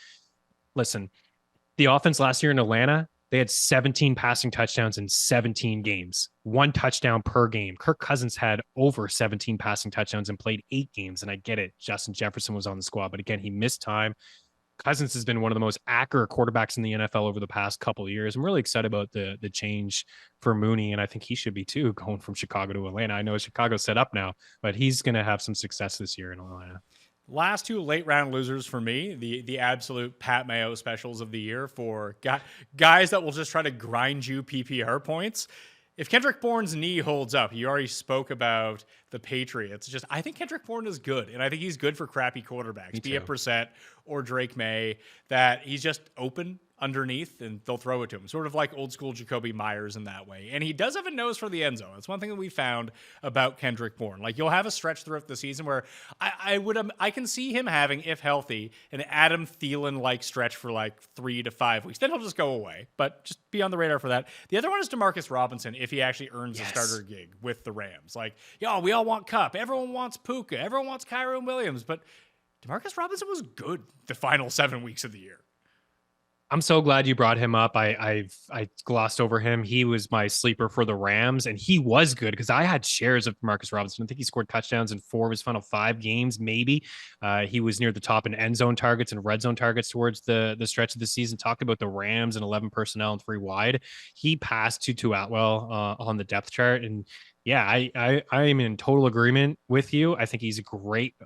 listen, the offense last year in Atlanta, they had 17 passing touchdowns in 17 games, 1 touchdown per game. Kirk Cousins had over 17 passing touchdowns and played 8 games. And I get it. Justin Jefferson was on the squad, but again, he missed time. Cousins has been one of the most accurate quarterbacks in the NFL over the past couple of years. I'm really excited about the change for Mooney, and I think he should be too, going from Chicago to Atlanta. I know Chicago's set up now, but he's going to have some success this year in Atlanta. Last 2 late round losers for me, the absolute Pat Mayo specials of the year for guys that will just try to grind you PPR points. If Kendrick Bourne's knee holds up, you already spoke about the Patriots. I think Kendrick Bourne is good, and I think he's good for crappy quarterbacks, be it Brissett or Drake May, that he's just open underneath and they'll throw it to him. Sort of like old school Jacoby Myers in that way. And he does have a nose for the end zone. That's one thing that we found about Kendrick Bourne. Like, you'll have a stretch throughout the season where I can see him having, if healthy, an Adam Thielen-like stretch for like 3 to 5 weeks. Then he'll just go away, but just be on the radar for that. The other one is DeMarcus Robinson, if he actually earns a starter gig with the Rams. Like, we all want Kupp. Everyone wants Puka. Everyone wants Kyron Williams. But DeMarcus Robinson was good the final 7 weeks of the year. I'm so glad you brought him up. I glossed over him. He was my sleeper for the Rams, and he was good because I had shares of Marcus Robinson. I think he scored touchdowns in 4 of his final 5 games, maybe. He was near the top in end zone targets and red zone targets towards the stretch of the season. Talked about the Rams and 11 personnel and 3 wide. He passed to Atwell on the depth chart, and yeah, I am in total agreement with you. I think he's a great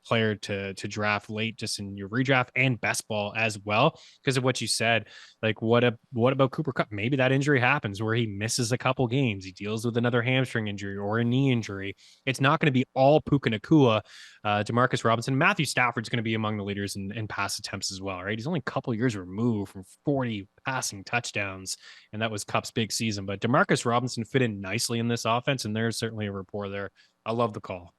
player to draft late, just in your redraft and best ball as well, because of what you said. Like, what about Cooper Kupp? Maybe that injury happens where he misses a couple games. He deals with another hamstring injury or a knee injury. It's not going to be all Puka Nacua. DeMarcus Robinson, Matthew Stafford's going to be among the leaders in pass attempts as well, right? He's only a couple years removed from 40 passing touchdowns, and that was Kupp's big season. But DeMarcus Robinson fit in nicely in this offense. offense, and there's certainly a rapport there. I love the call.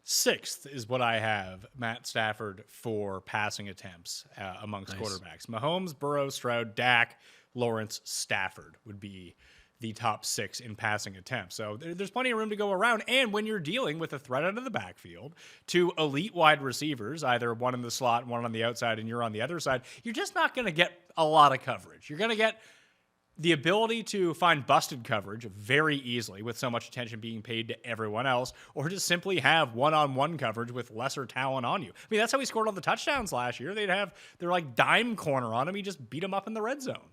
Sixth is what I have Matt Stafford for passing attempts amongst quarterbacks. Mahomes, Burrow, Stroud, Dak, Lawrence, Stafford would be the top 6 in passing attempts. So there's plenty of room to go around. And when you're dealing with a threat out of the backfield to elite wide receivers, either one in the slot, one on the outside, and you're on the other side, you're just not going to get a lot of coverage. You're going to get the ability to find busted coverage very easily with so much attention being paid to everyone else, or just simply have one-on-one coverage with lesser talent on you. I mean, that's how he scored all the touchdowns last year. They'd have their like dime corner on him. He just beat him up in the red zone.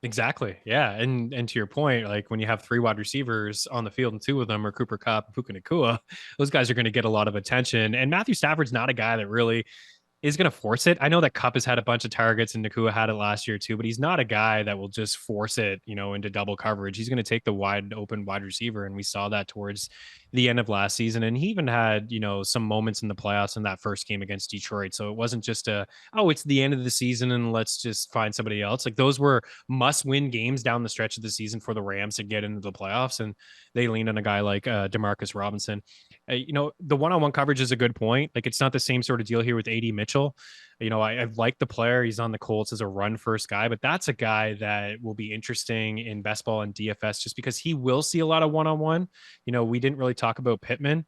Exactly. Yeah. And to your point, like when you have 3 wide receivers on the field and 2 of them are Cooper Kupp and Puka Nacua, those guys are going to get a lot of attention. And Matthew Stafford's not a guy that really is going to force it. I know that Kupp has had a bunch of targets and Nacua had it last year too, but he's not a guy that will just force it, into double coverage. He's going to take the wide open wide receiver. And we saw that towards the end of last season. And he even had, some moments in the playoffs in that first game against Detroit. So it wasn't just it's the end of the season and let's just find somebody else. Like those were must win games down the stretch of the season for the Rams to get into the playoffs. And they leaned on a guy like Demarcus Robinson. The one-on-one coverage is a good point. Like it's not the same sort of deal here with AD Mitchell. I like the player. He's on the Colts as a run first guy, but that's a guy that will be interesting in best ball and DFS just because he will see a lot of one-on-one. We didn't really talk about Pittman.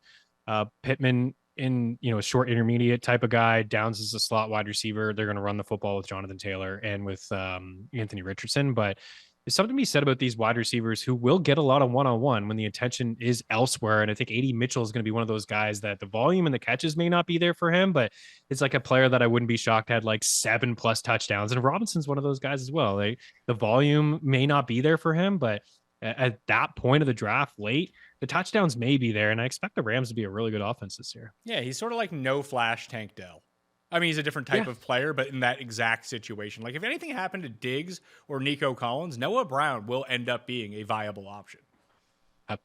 Pittman in, a short intermediate type of guy. Downs is a slot wide receiver. They're going to run the football with Jonathan Taylor and with Anthony Richardson, but there's something to be said about these wide receivers who will get a lot of one-on-one when the attention is elsewhere. And I think AD Mitchell is going to be one of those guys that the volume and the catches may not be there for him, but it's like a player that I wouldn't be shocked had like 7+ touchdowns. And Robinson's one of those guys as well. The volume may not be there for him, but at that point of the draft late, the touchdowns may be there. And I expect the Rams to be a really good offense this year. Yeah, he's sort of like no flash Tank Dell. I mean, he's a different type of player, but in that exact situation. Like, if anything happened to Diggs or Nico Collins, Noah Brown will end up being a viable option.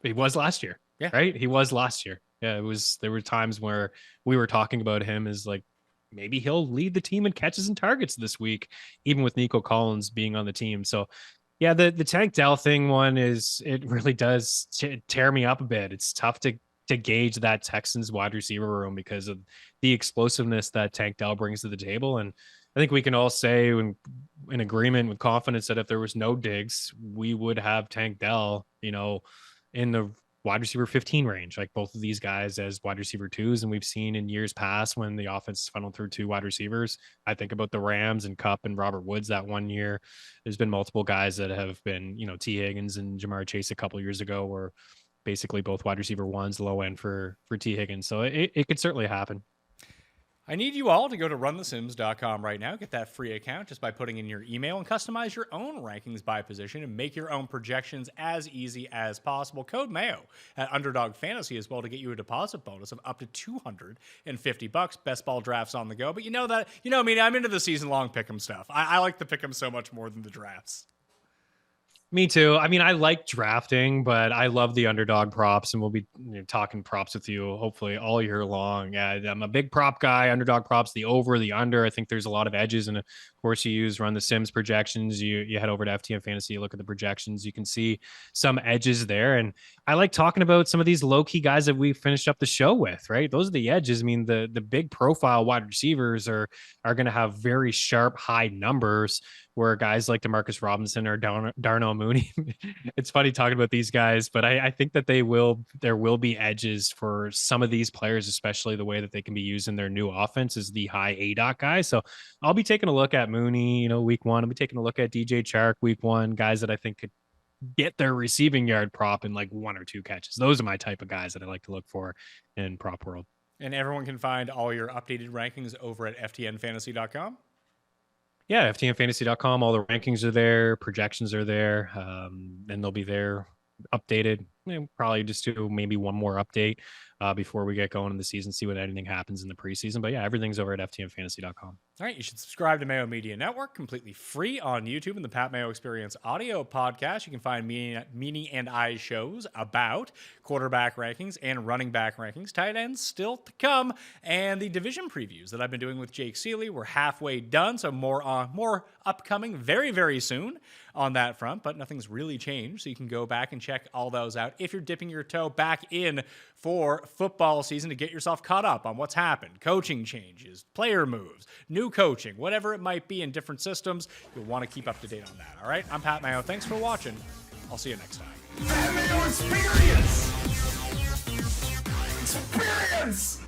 He was last year, right? He was last year. Yeah, there were times where we were talking about him as like, maybe he'll lead the team in catches and targets this week, even with Nico Collins being on the team. So, yeah, the Tank Dell thing it really does tear me up a bit. It's tough to gauge that Texans wide receiver room because of the explosiveness that Tank Dell brings to the table. And I think we can all say in agreement with confidence that if there was no Diggs, we would have Tank Dell, in the wide receiver 15 range, like both of these guys as wide receiver 2s. And we've seen in years past when the offense funneled through 2 wide receivers. I think about the Rams and Kupp and Robert Woods that one year. There's been multiple guys that have been, T. Higgins and Jamar Chase a couple years ago were basically both wide receiver 1s, low end for T. Higgins. So it could certainly happen. I need you all to go to runthesims.com right now. Get that free account just by putting in your email and customize your own rankings by position and make your own projections as easy as possible. Code Mayo at Underdog Fantasy as well to get you a deposit bonus of up to $250. Best ball drafts on the go. But you know me, I'm into the season-long pick'em stuff. I like the pick'em so much more than the drafts. Me too. I mean, I like drafting, but I love the underdog props, and we'll be talking props with you hopefully all year long. Yeah, I'm a big prop guy. Underdog props, the over, the under. I think there's a lot of edges, and of course, you run the Sims projections. You head over to FTN Fantasy, you look at the projections. You can see some edges there, and I like talking about some of these low key guys that we finished up the show with. Right, those are the edges. I mean, the big profile wide receivers are going to have very sharp high numbers, where guys like DeMarcus Robinson or Darnell Mooney, it's funny talking about these guys, but I think that there will be edges for some of these players, especially the way that they can be used in their new offense is the high ADOT guys. So I'll be taking a look at Mooney, week 1. I'll be taking a look at DJ Chark week 1, guys that I think could get their receiving yard prop in like 1 or 2 catches. Those are my type of guys that I like to look for in prop world. And everyone can find all your updated rankings over at ftnfantasy.com. Yeah, ftnfantasy.com. All the rankings are there. Projections are there. And they'll be there updated. Probably just do maybe one more update before we get going in the season, see what anything happens in the preseason. But yeah, everything's over at ftnfantasy.com. All right, you should subscribe to Mayo Media Network, completely free on YouTube and the Pat Mayo Experience audio podcast. You can find Meaney and I shows about quarterback rankings and running back rankings, tight ends still to come, and the division previews that I've been doing with Jake Seeley. We're halfway done, so more upcoming very, very soon on that front, but nothing's really changed, so you can go back and check all those out if you're dipping your toe back in for football season to get yourself caught up on what's happened, coaching changes, player moves, new coaching, whatever it might be in different systems, you'll want to keep up to date on that. All right, I'm Pat Mayo. Thanks for watching. I'll see you next time. That Mayo experience! Experience!